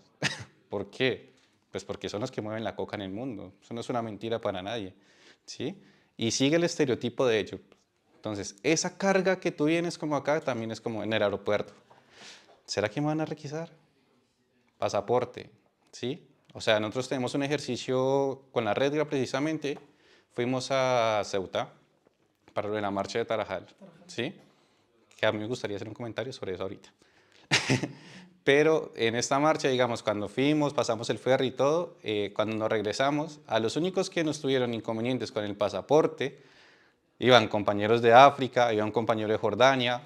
¿Por qué? Pues porque son los que mueven la coca en el mundo. Eso no es una mentira para nadie, ¿sí? Y sigue el estereotipo de ello. Entonces, esa carga que tú vienes como acá también es como en el aeropuerto. ¿Será que me van a requisar? Pasaporte, ¿sí? O sea, nosotros tenemos un ejercicio con la Redga precisamente. Fuimos a Ceuta para lo de la marcha de Tarajal, ¿sí? Que a mí me gustaría hacer un comentario sobre eso ahorita. Pero en esta marcha, digamos, cuando fuimos, pasamos el ferry y todo, cuando nos regresamos, a los únicos que nos tuvieron inconvenientes con el pasaporte, iban compañeros de África, iba un compañero de Jordania,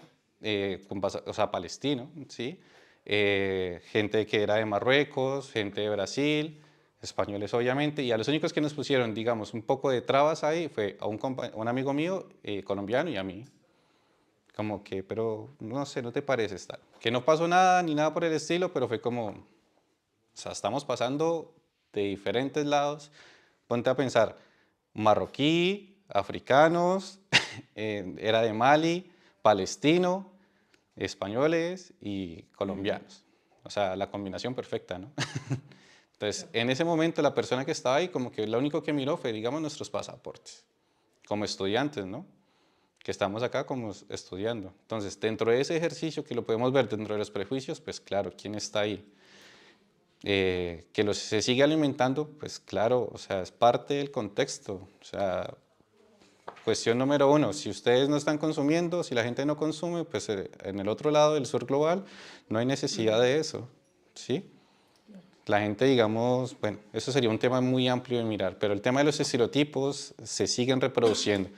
o sea, palestino, ¿sí? Gente que era de Marruecos, gente de Brasil, españoles obviamente, y a los únicos que nos pusieron, digamos, un poco de trabas ahí fue a un amigo mío colombiano y a mí. Como que, pero no sé, ¿no te parece tal? Que no pasó nada ni nada por el estilo, pero fue como, o sea, estamos pasando de diferentes lados. Ponte a pensar, marroquí, africanos, era de Mali, palestino, españoles y colombianos. O sea, la combinación perfecta, ¿no? Entonces, en ese momento la persona que estaba ahí, como que lo único que miró fue, digamos, nuestros pasaportes, como estudiantes, ¿no? Que estamos acá como estudiando. Entonces, dentro de ese ejercicio que lo podemos ver dentro de los prejuicios, pues claro, ¿quién está ahí? Que se sigue alimentando, pues claro, o sea, es parte del contexto. O sea, cuestión número 1, si ustedes no están consumiendo, si la gente no consume, pues en el otro lado del sur global no hay necesidad de eso, ¿sí? La gente, digamos, bueno, eso sería un tema muy amplio de mirar, pero el tema de los estereotipos se siguen reproduciendo.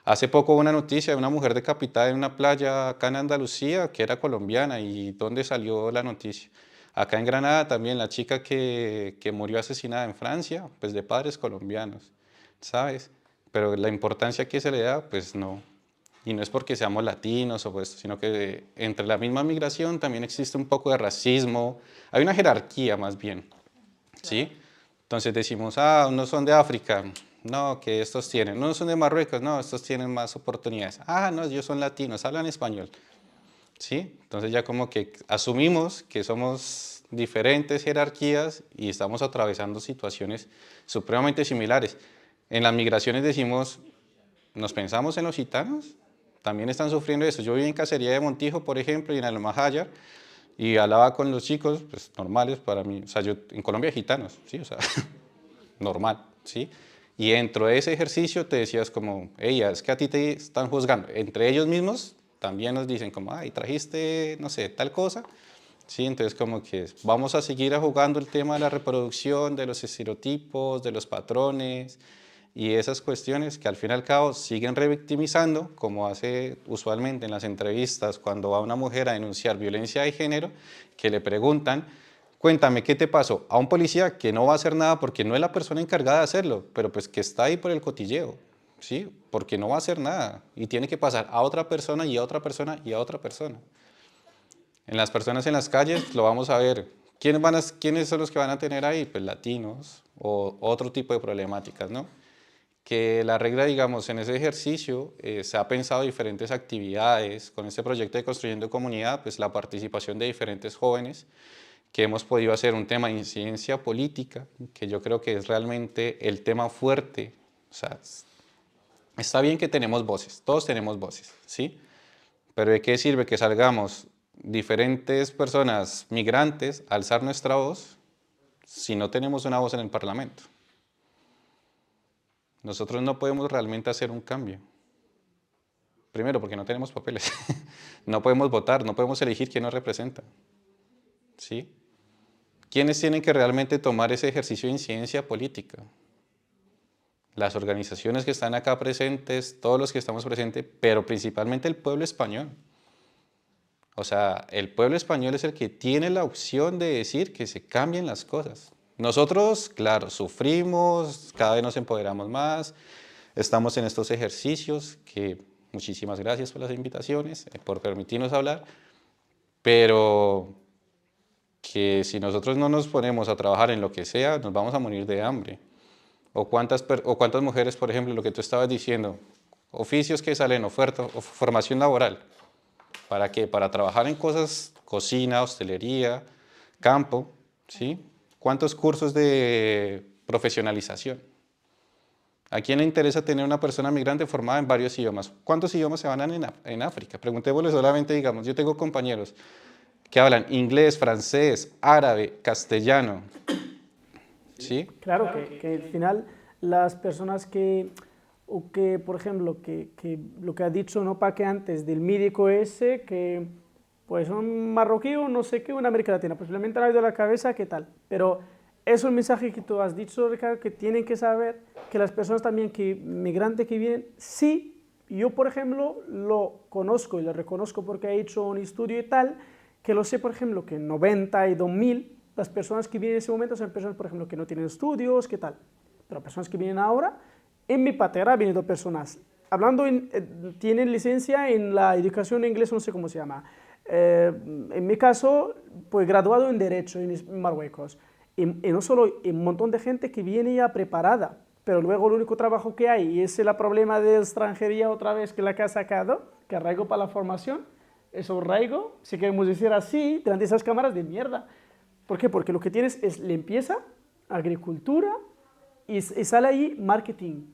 Hace poco hubo una noticia de una mujer decapitada en una playa acá en Andalucía que era colombiana. ¿Y dónde salió la noticia? Acá en Granada también la chica que murió asesinada en Francia, pues de padres colombianos, ¿sabes? Pero la importancia que se le da, pues no. Y no es porque seamos latinos o pues, sino que entre la misma migración también existe un poco de racismo. Hay una jerarquía más bien, ¿sí? Entonces decimos, ah, unos son de África, no, que estos tienen. No son de Marruecos, no, estos tienen más oportunidades. Ah, no, ellos son latinos, hablan español, ¿sí? Entonces ya como que asumimos que somos diferentes jerarquías y estamos atravesando situaciones supremamente similares. En las migraciones decimos, ¿nos pensamos en los gitanos? También están sufriendo eso. Yo viví en Cacería de Montijo, por ejemplo, y en Almajayar, y hablaba con los chicos, pues normales para mí. O sea, yo en Colombia gitanos, ¿sí? O sea, normal, ¿sí? Y dentro de ese ejercicio te decías como, ella, es que a ti te están juzgando. Entre ellos mismos también nos dicen como, ay, trajiste, no sé, tal cosa. Sí, entonces como que vamos a seguir jugando el tema de la reproducción, de los estereotipos, de los patrones, y esas cuestiones que al fin y al cabo siguen revictimizando, como hace usualmente en las entrevistas cuando va una mujer a denunciar violencia de género, que le preguntan, cuéntame, ¿qué te pasó? A un policía que no va a hacer nada porque no es la persona encargada de hacerlo, pero pues que está ahí por el cotilleo, ¿sí? Porque no va a hacer nada y tiene que pasar a otra persona y a otra persona y a otra persona. En las personas en las calles lo vamos a ver. ¿Quiénes son los que van a tener ahí? Pues latinos o otro tipo de problemáticas, ¿no? que la regla, digamos, en ese ejercicio se ha pensado diferentes actividades. Con este proyecto de Construyendo Comunidad, pues la participación de diferentes jóvenes, que hemos podido hacer un tema de incidencia política, que yo creo que es realmente el tema fuerte. O sea, está bien que tenemos voces, todos tenemos voces, ¿sí? Pero ¿de qué sirve que salgamos diferentes personas migrantes a alzar nuestra voz si no tenemos una voz en el Parlamento? Nosotros no podemos realmente hacer un cambio. Primero, porque no tenemos papeles. No podemos votar, no podemos elegir quién nos representa. ¿Sí? ¿Quiénes tienen que realmente tomar ese ejercicio de incidencia política? Las organizaciones que están acá presentes, todos los que estamos presentes, pero principalmente el pueblo español. O sea, el pueblo español es el que tiene la opción de decir que se cambien las cosas. Nosotros, claro, sufrimos, cada vez nos empoderamos más, estamos en estos ejercicios, que muchísimas gracias por las invitaciones, por permitirnos hablar, pero que si nosotros no nos ponemos a trabajar en lo que sea, nos vamos a morir de hambre. O cuántas mujeres, por ejemplo, lo que tú estabas diciendo, oficios que salen, oferta, o formación laboral. ¿Para qué? Para trabajar en cosas, cocina, hostelería, campo, ¿sí? ¿Cuántos cursos de profesionalización? ¿A quién le interesa tener una persona migrante formada en varios idiomas? ¿Cuántos idiomas se hablan en África? Preguntémosle solamente, digamos, yo tengo compañeros que hablan inglés, francés, árabe, castellano, ¿sí? Claro, que al final las personas que por ejemplo, que lo que ha dicho no Paque antes del médico ese, que pues un marroquí o no sé qué, una América Latina, pues simplemente le ha ido a la cabeza, ¿qué tal? Pero es un mensaje que tú has dicho, Ricardo, que tienen que saber que las personas también migrantes que vienen, sí, yo por ejemplo lo conozco y lo reconozco porque he hecho un estudio y tal, que lo sé por ejemplo que en 90 y 2000 las personas que vienen en ese momento son personas por ejemplo que no tienen estudios, ¿qué tal? Pero personas que vienen ahora, en mi patera han venido personas, tienen licencia en la educación en inglés, no sé cómo se llama, en mi caso, pues graduado en Derecho en Marruecos. Y no solo, un montón de gente que viene ya preparada, pero luego el único trabajo que hay, y ese es el problema de extranjería otra vez que la que ha sacado, que arraigo para la formación, es un arraigo, si queremos decir así, delante de esas cámaras de mierda. ¿Por qué? Porque lo que tienes es limpieza, agricultura y sale ahí marketing.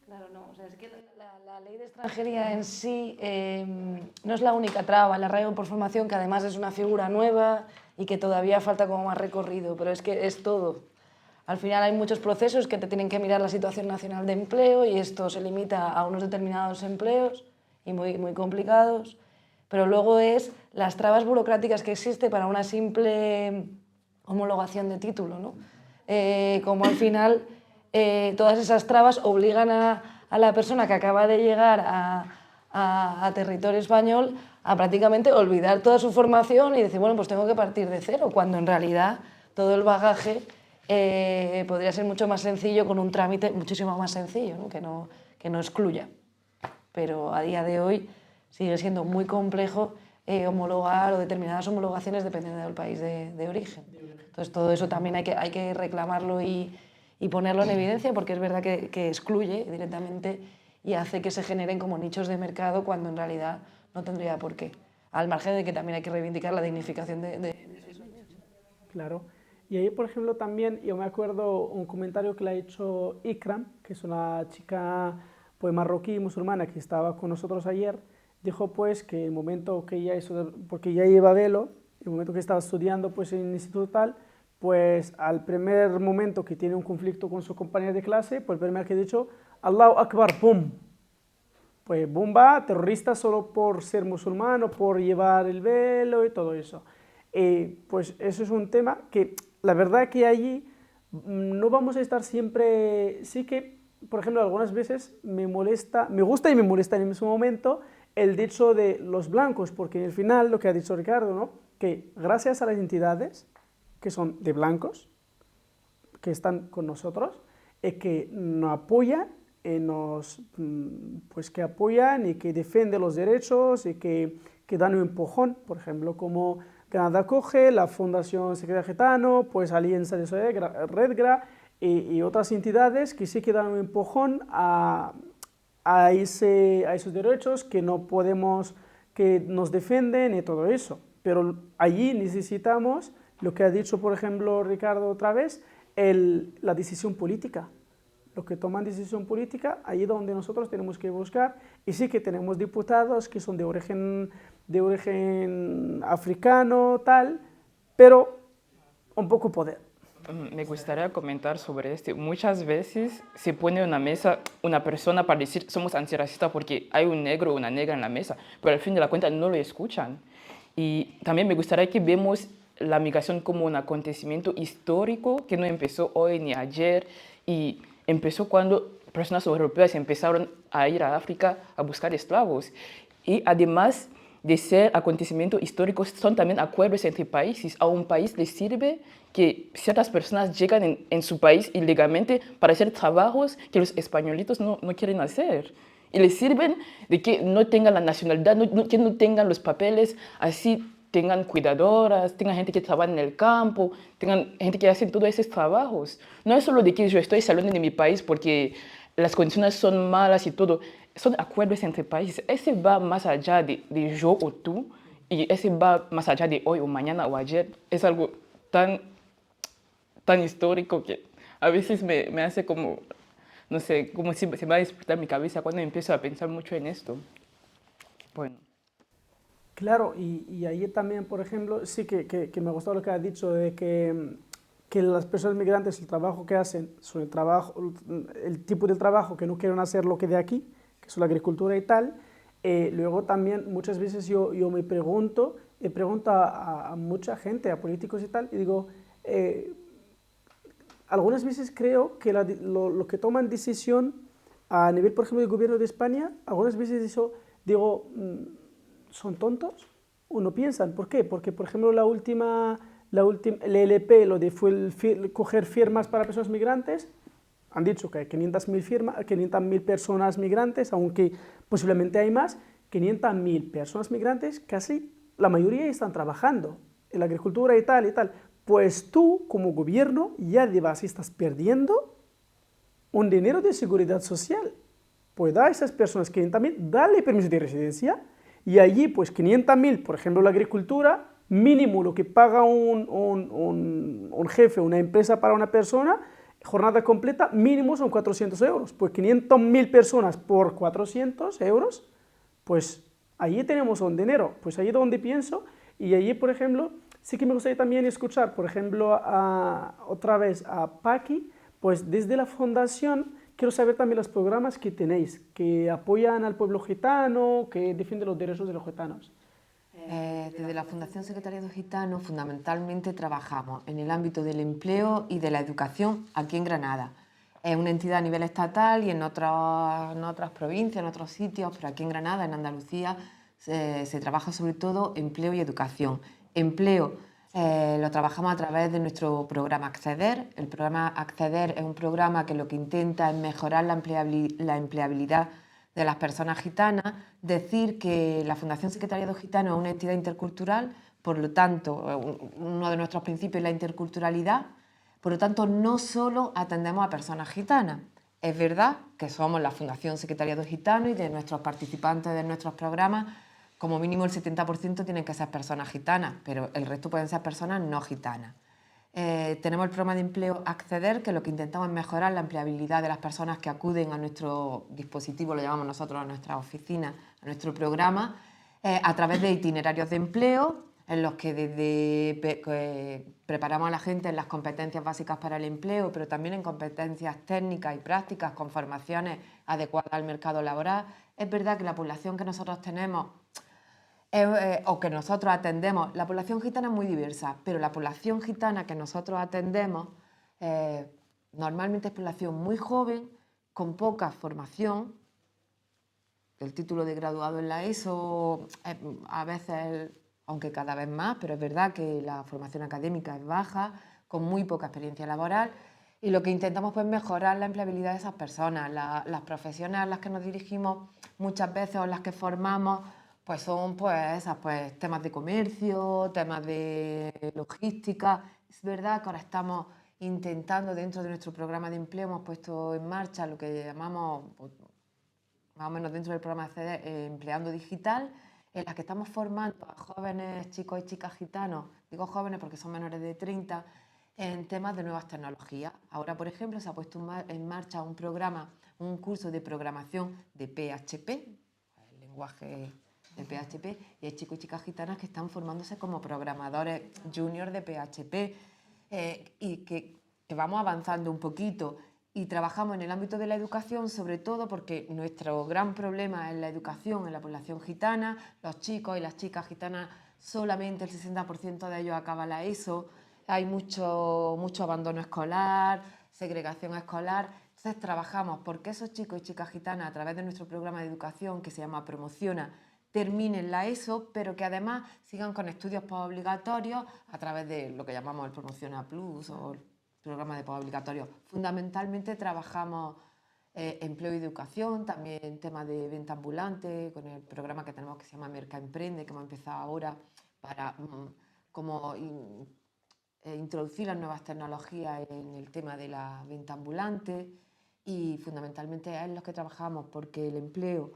Claro, no, o sea, es que la ley de extranjería en sí no es la única traba, el arraigo por formación, que además es una figura nueva y que todavía falta como más recorrido, pero es que es todo. Al final hay muchos procesos que te tienen que mirar la situación nacional de empleo y esto se limita a unos determinados empleos y muy complicados, pero luego es las trabas burocráticas que existe para una simple homologación de título, ¿no? Como al final todas esas trabas obligan a la persona que acaba de llegar a territorio español a prácticamente olvidar toda su formación y decir, bueno, pues tengo que partir de cero, cuando en realidad todo el bagaje podría ser mucho más sencillo con un trámite muchísimo más sencillo, ¿no? Que no excluya. Pero a día de hoy sigue siendo muy complejo homologar o determinadas homologaciones dependiendo del país de origen. Entonces todo eso también hay que reclamarlo y ponerlo en evidencia, porque es verdad que excluye directamente y hace que se generen como nichos de mercado cuando en realidad no tendría por qué, al margen de que también hay que reivindicar la dignificación de esos nichos. Claro. Y ahí, por ejemplo, también yo me acuerdo un comentario que le ha hecho Ikram, que es una chica pues, marroquí musulmana que estaba con nosotros ayer, dijo pues que el momento que ella hizo, porque ella lleva velo, el momento que estaba estudiando pues, en el instituto tal, pues al primer momento que tiene un conflicto con su compañera de clase, pues el primer que ha dicho, Allahu Akbar, ¡pum! Pues bomba, terrorista solo por ser musulmán o por llevar el velo y todo eso. Pues eso es un tema que la verdad que allí no vamos a estar siempre, sí que, por ejemplo, algunas veces me gusta y me molesta en el mismo momento el dicho de los blancos, porque al final lo que ha dicho Ricardo, ¿no? Que gracias a las entidades que son de blancos, que están con nosotros, que nos apoyan, pues que apoyan y que defienden los derechos y que dan un empujón, por ejemplo, como Granada Acoge, la Fundación Secretario Getano, pues Alianza de Redgra, y otras entidades que sí que dan un empujón a esos derechos que no podemos, que nos defienden y todo eso. Pero allí necesitamos, lo que ha dicho por ejemplo Ricardo otra vez, la decisión política. Los que toman decisión política, ahí es donde nosotros tenemos que buscar, y sí que tenemos diputados que son de origen africano, tal, pero un poco poder. Me gustaría comentar sobre esto. Muchas veces se pone en una mesa una persona para decir somos antirracistas porque hay un negro o una negra en la mesa, pero al fin de la cuenta no lo escuchan. Y también me gustaría que vemos la migración como un acontecimiento histórico que no empezó hoy ni ayer, y empezó cuando personas europeas empezaron a ir a África a buscar esclavos. Y además de ser acontecimientos históricos, son también acuerdos entre países. A un país le sirve que ciertas personas llegan en su país ilegalmente para hacer trabajos que los españolitos no quieren hacer. Y les sirven de que no tengan la nacionalidad, que no tengan los papeles, así tengan cuidadoras, tengan gente que trabaja en el campo, tengan gente que hace todos esos trabajos. No es solo de que yo estoy saliendo de mi país porque las condiciones son malas y todo. Son acuerdos entre países. Ese va más allá de yo o tú, y ese va más allá de hoy o mañana o ayer. Es algo tan histórico que a veces me hace como, no sé, como si se va a explotar mi cabeza cuando empiezo a pensar mucho en esto. Bueno. Claro, y ahí también, por ejemplo, sí que me gustó lo que has dicho de que las personas migrantes, el trabajo que hacen, son el tipo de trabajo que no quieren hacer lo que de aquí, que es la agricultura y tal. Luego también muchas veces yo me pregunto a mucha gente, a políticos y tal, y digo, algunas veces creo que lo que toman decisión a nivel, por ejemplo, del gobierno de España, algunas veces eso, digo, ¿son tontos? ¿O no piensan? ¿Por qué? Porque, por ejemplo, el ELP, lo de coger firmas para personas migrantes, han dicho que hay 500.000 personas migrantes, aunque posiblemente hay más. 500.000 personas migrantes, casi la mayoría están trabajando en la agricultura y tal y tal. Pues tú, como gobierno, ya de base estás perdiendo un dinero de seguridad social. Pues a esas personas 500.000, dale permiso de residencia, y allí, pues 500.000, por ejemplo, la agricultura, mínimo lo que paga un jefe, una empresa para una persona, jornada completa, mínimo son 400 euros. Pues 500.000 personas por 400 euros, pues allí tenemos un dinero. Pues allí es donde pienso, y allí, por ejemplo, sí que me gustaría también escuchar, por ejemplo, otra vez a Paqui, pues desde la fundación. Quiero saber también los programas que tenéis, que apoyan al pueblo gitano, que defienden los derechos de los gitanos. Desde la Fundación Secretariado Gitano fundamentalmente trabajamos en el ámbito del empleo y de la educación aquí en Granada. Es una entidad a nivel estatal y en otras provincias, en otros sitios, pero aquí en Granada, en Andalucía, se trabaja sobre todo empleo y educación. Empleo lo trabajamos a través de nuestro programa Acceder. El programa Acceder es un programa que lo que intenta es mejorar la empleabilidad de las personas gitanas. Decir que la Fundación Secretariado Gitano es una entidad intercultural, por lo tanto, uno de nuestros principios es la interculturalidad, por lo tanto, no solo atendemos a personas gitanas. Es verdad que somos la Fundación Secretariado Gitano y de nuestros participantes de nuestros programas, como mínimo el 70% tienen que ser personas gitanas, pero el resto pueden ser personas no gitanas. Tenemos el programa de empleo Acceder, que lo que intentamos es mejorar la empleabilidad de las personas que acuden a nuestro dispositivo, lo llamamos nosotros, a nuestra oficina, a nuestro programa, a través de itinerarios de empleo, en los que preparamos a la gente en las competencias básicas para el empleo, pero también en competencias técnicas y prácticas con formaciones adecuadas al mercado laboral. Es verdad que la población que nosotros tenemos o que nosotros atendemos, la población gitana es muy diversa, pero la población gitana que nosotros atendemos normalmente es población muy joven, con poca formación. El título de graduado en la ESO a veces, aunque cada vez más, pero es verdad que la formación académica es baja, con muy poca experiencia laboral, y lo que intentamos pues, mejorar la empleabilidad de esas personas. Las profesiones a las que nos dirigimos muchas veces o las que formamos pues son pues temas de comercio, temas de logística. Es verdad que ahora estamos intentando dentro de nuestro programa de empleo, hemos puesto en marcha lo que llamamos, más o menos dentro del programa de CEDER, Empleando Digital, en las que estamos formando a jóvenes chicos y chicas gitanos, digo jóvenes porque son menores de 30, en temas de nuevas tecnologías. Ahora, por ejemplo, se ha puesto en marcha un programa, un curso de programación de PHP, el lenguaje de PHP, y hay chicos y chicas gitanas que están formándose como programadores junior de PHP, y que vamos avanzando un poquito. Y trabajamos en el ámbito de la educación, sobre todo porque nuestro gran problema es la educación en la población gitana. Los chicos y las chicas gitanas, solamente el 60% de ellos acaba la ESO. Hay mucho abandono escolar, segregación escolar. Entonces trabajamos porque esos chicos y chicas gitanas, a través de nuestro programa de educación que se llama Promociona, terminen la ESO, pero que además sigan con estudios postobligatorios a través de lo que llamamos el Promociona Plus o el programa de postobligatorios. Fundamentalmente trabajamos empleo y educación, también temas de venta ambulante, con el programa que tenemos que se llama Merca Emprende, que hemos empezado ahora para introducir las nuevas tecnologías en el tema de la venta ambulante, y fundamentalmente es en los que trabajamos porque el empleo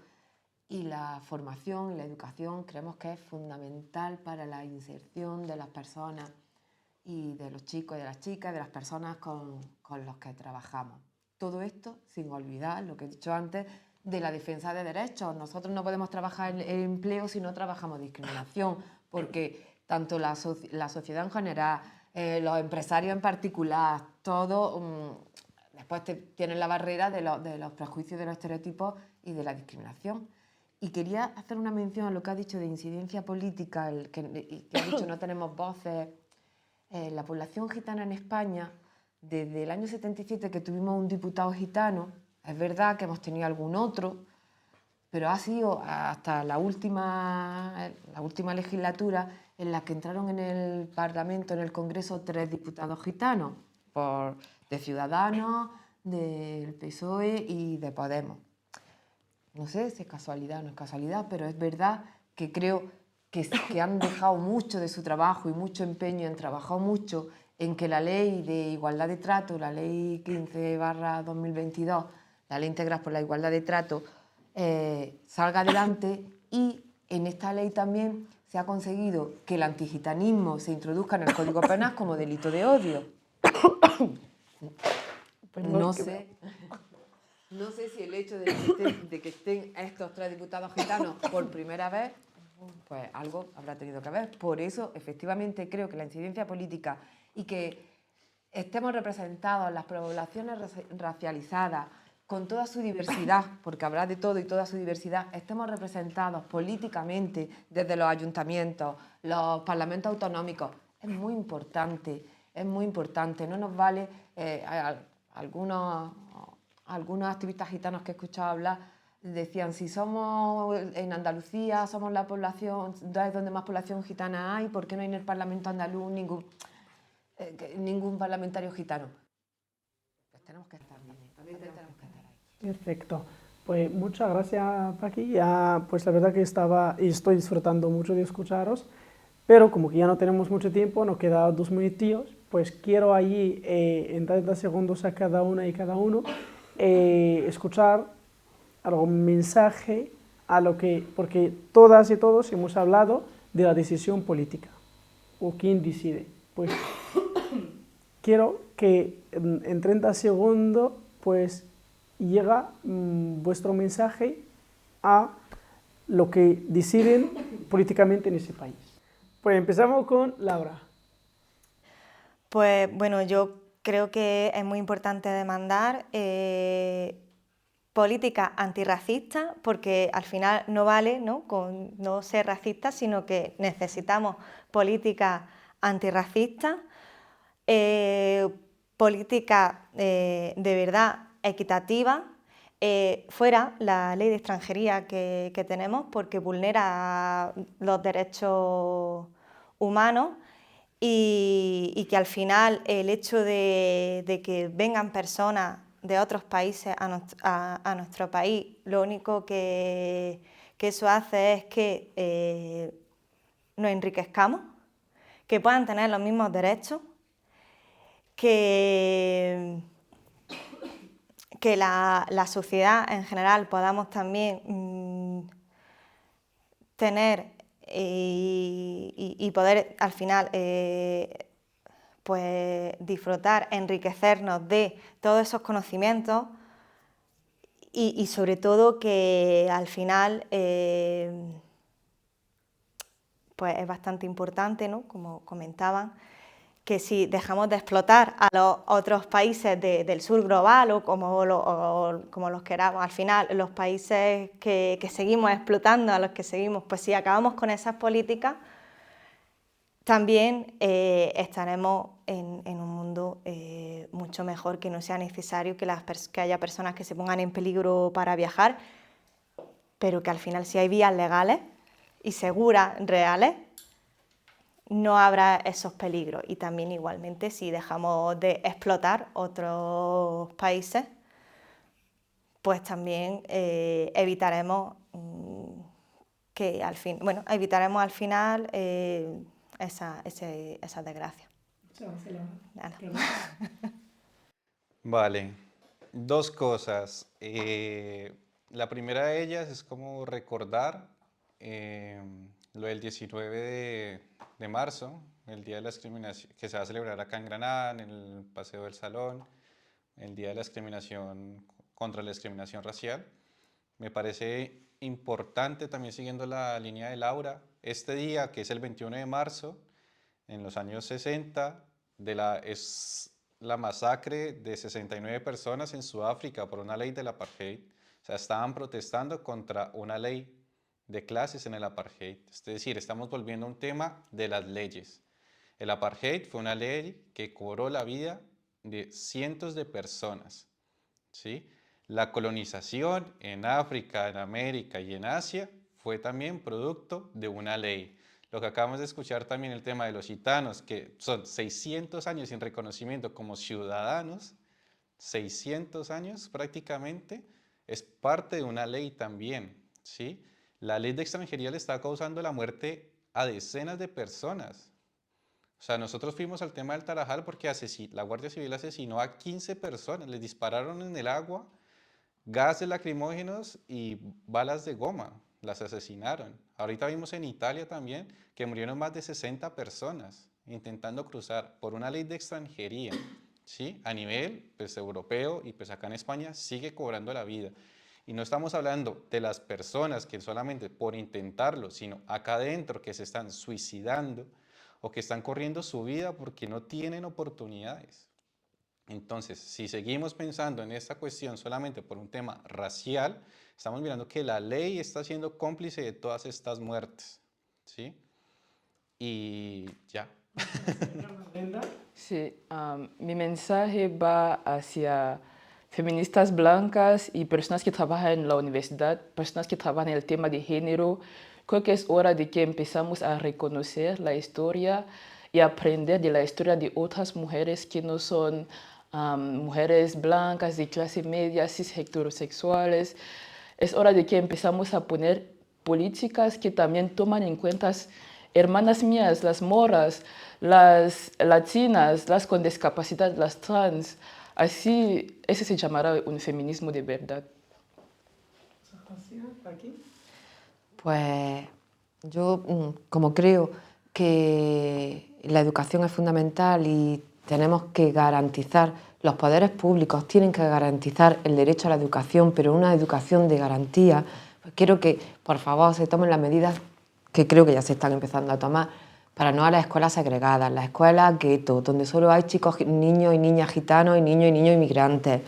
y la formación y la educación creemos que es fundamental para la inserción de las personas y de los chicos y de las chicas, de las personas con los que trabajamos. Todo esto sin olvidar lo que he dicho antes de la defensa de derechos. Nosotros no podemos trabajar en el empleo si no trabajamos discriminación, porque tanto la sociedad en general, los empresarios en particular, todo después tienen la barrera de los prejuicios, de los estereotipos y de la discriminación. Y quería hacer una mención a lo que ha dicho de incidencia política, que ha dicho no tenemos voces. La población gitana en España, desde el año 77 que tuvimos un diputado gitano, es verdad que hemos tenido algún otro, pero ha sido hasta la última legislatura en la que entraron en el Parlamento, en el Congreso, 3 diputados gitanos, de Ciudadanos, del PSOE y de Podemos. No sé si es casualidad o no es casualidad, pero es verdad que creo que han dejado mucho de su trabajo y mucho empeño, han trabajado mucho en que la ley de igualdad de trato, la ley 15/2022, la ley integral por la igualdad de trato, salga adelante, y en esta ley también se ha conseguido que el antigitanismo se introduzca en el Código Penal como delito de odio. No sé si el hecho de que estén estos 3 diputados gitanos por primera vez, pues algo habrá tenido que ver. Por eso, efectivamente, creo que la incidencia política y que estemos representados en las poblaciones racializadas, con toda su diversidad, porque habrá de todo y toda su diversidad, estemos representados políticamente desde los ayuntamientos, los parlamentos autonómicos, es muy importante, es muy importante. No nos vale algunos activistas gitanos que he escuchado hablar decían, si somos en Andalucía, somos la población, es donde más población gitana hay, ¿por qué no hay en el Parlamento andaluz ningún parlamentario gitano? Pues tenemos que estar bien, también tenemos que estar ahí. Perfecto. Pues muchas gracias, Paqui. Ya, pues la verdad que estoy disfrutando mucho de escucharos, pero como que ya no tenemos mucho tiempo, nos quedan 2 minutillos, pues quiero allí en 30 segundos a cada una y cada uno escuchar algún mensaje porque todas y todos hemos hablado de la decisión política, o quién decide. Pues quiero que en 30 segundos pues llega vuestro mensaje a lo que deciden políticamente en ese país. Pues empezamos con Laura. Pues bueno, yo creo que es muy importante demandar política antirracista, porque al final no vale, ¿no?, con no ser racista, sino que necesitamos política antirracista, política de verdad equitativa, fuera la ley de extranjería que tenemos, porque vulnera los derechos humanos, y que al final el hecho de que vengan personas de otros países a nuestro país, lo único que eso hace es que nos enriquezcamos, que puedan tener los mismos derechos, que la sociedad en general podamos también tener y poder al final pues disfrutar, enriquecernos de todos esos conocimientos y sobre todo que al final pues es bastante importante, ¿no? Como comentaban, que si dejamos de explotar a los otros países del sur global o como los queramos, al final los países que seguimos explotando, a los que seguimos, pues si acabamos con esas políticas, también estaremos en un mundo mucho mejor, que no sea necesario que haya personas que se pongan en peligro para viajar, pero que al final si hay vías legales y seguras, reales, no habrá esos peligros. Y también igualmente si dejamos de explotar otros países, pues también evitaremos que al final esa desgracia. Vale, dos cosas. La primera de ellas es como recordar lo del 19 de marzo, el Día de la Discriminación, que se va a celebrar acá en Granada, en el Paseo del Salón, el Día de la Discriminación contra la discriminación racial. Me parece importante, también siguiendo la línea de Laura, este día, que es el 21 de marzo, en los años 60, es la masacre de 69 personas en Sudáfrica por una ley del apartheid. O sea, estaban protestando contra una ley de clases en el apartheid. Es decir, estamos volviendo a un tema de las leyes. El apartheid fue una ley que cobró la vida de cientos de personas, ¿sí? La colonización en África, en América y en Asia fue también producto de una ley. Lo que acabamos de escuchar también, el tema de los gitanos, que son 600 años sin reconocimiento como ciudadanos, 600 años prácticamente, es parte de una ley también, ¿sí? La ley de extranjería le está causando la muerte a decenas de personas. O sea, nosotros fuimos al tema del Tarajal porque la Guardia Civil asesinó a 15 personas, les dispararon en el agua gases lacrimógenos y balas de goma, las asesinaron. Ahorita vimos en Italia también que murieron más de 60 personas intentando cruzar por una ley de extranjería, ¿sí? A nivel pues, europeo y pues acá en España sigue cobrando la vida. Y no estamos hablando de las personas que solamente por intentarlo, sino acá adentro que se están suicidando o que están corriendo su vida porque no tienen oportunidades. Entonces, si seguimos pensando en esta cuestión solamente por un tema racial, estamos mirando que la ley está siendo cómplice de todas estas muertes, ¿sí? Y ya. Sí, mi mensaje va hacia feministas blancas y personas que trabajan en la universidad, personas que trabajan en el tema de género. Creo que es hora de que empezamos a reconocer la historia y aprender de la historia de otras mujeres que no son mujeres blancas de clase media, cis heterosexuales. Es hora de que empezamos a poner políticas que también toman en cuenta hermanas mías, las moras, las latinas, las con discapacidad, las trans. Así, ese se llamará un feminismo de verdad. Pues yo, como creo que la educación es fundamental y tenemos que garantizar, los poderes públicos tienen que garantizar el derecho a la educación, pero una educación de garantía, pues quiero que, por favor, se tomen las medidas que creo que ya se están empezando a tomar para no a las escuelas segregadas, las escuelas gueto, donde solo hay chicos, niños y niñas gitanos y niños inmigrantes.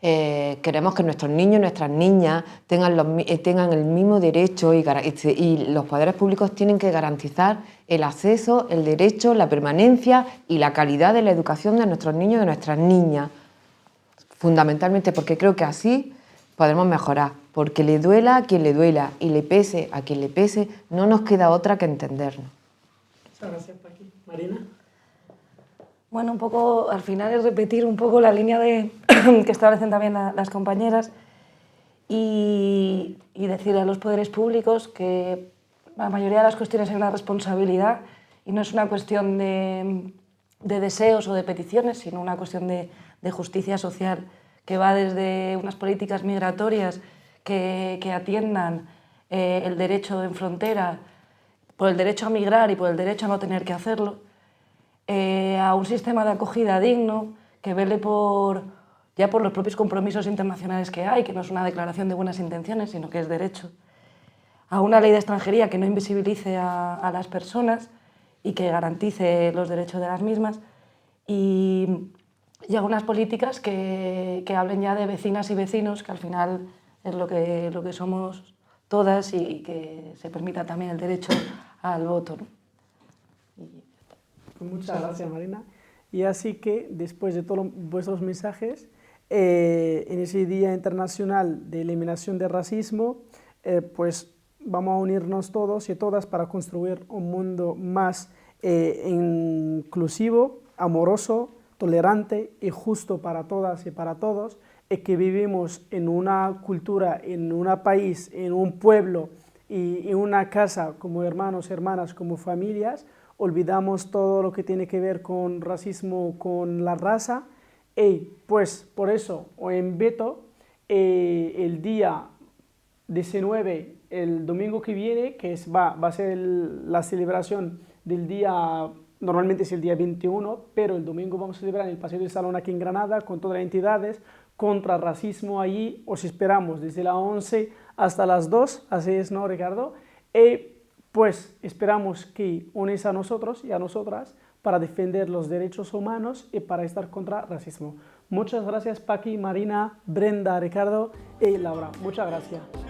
Queremos que nuestros niños y nuestras niñas tengan el mismo derecho y los poderes públicos tienen que garantizar el acceso, el derecho, la permanencia y la calidad de la educación de nuestros niños y de nuestras niñas. Fundamentalmente porque creo que así podremos mejorar, porque le duela a quien le duela y le pese a quien le pese, no nos queda otra que entendernos. Muchas gracias, Paqui. Marina. Bueno, un poco, al final es repetir un poco la línea que establecen también las compañeras y decirle a los poderes públicos que la mayoría de las cuestiones hay una responsabilidad y no es una cuestión de deseos o de peticiones, sino una cuestión de justicia social, que va desde unas políticas migratorias que atiendan el derecho en frontera, por el derecho a migrar y por el derecho a no tener que hacerlo, a un sistema de acogida digno que vele ya por los propios compromisos internacionales que hay, que no es una declaración de buenas intenciones, sino que es derecho, a una ley de extranjería que no invisibilice a las personas y que garantice los derechos de las mismas, y a unas políticas que hablen ya de vecinas y vecinos, que al final es lo que somos todas, y que se permita también el derecho al voto, ¿no? Muchas gracias, Marina. Y así que, después de todos vuestros mensajes, en ese Día Internacional de Eliminación del Racismo, pues vamos a unirnos todos y todas para construir un mundo más inclusivo, amoroso, tolerante y justo para todas y para todos, y que vivimos en una cultura, en un país, en un pueblo y en una casa como hermanos, hermanas, como familias. Olvidamos todo lo que tiene que ver con racismo, con la raza, y pues por eso os invito el día 19, el domingo que viene, que va a ser la celebración del día, normalmente es el día 21, pero el domingo vamos a celebrar en el Paseo del Salón aquí en Granada con todas las entidades contra racismo. Allí os esperamos desde las 11 hasta las 2, así es, ¿no, Ricardo? Pues esperamos que unáis a nosotros y a nosotras para defender los derechos humanos y para estar contra el racismo. Muchas gracias, Paqui, Marina, Brenda, Ricardo y Laura. Muchas gracias.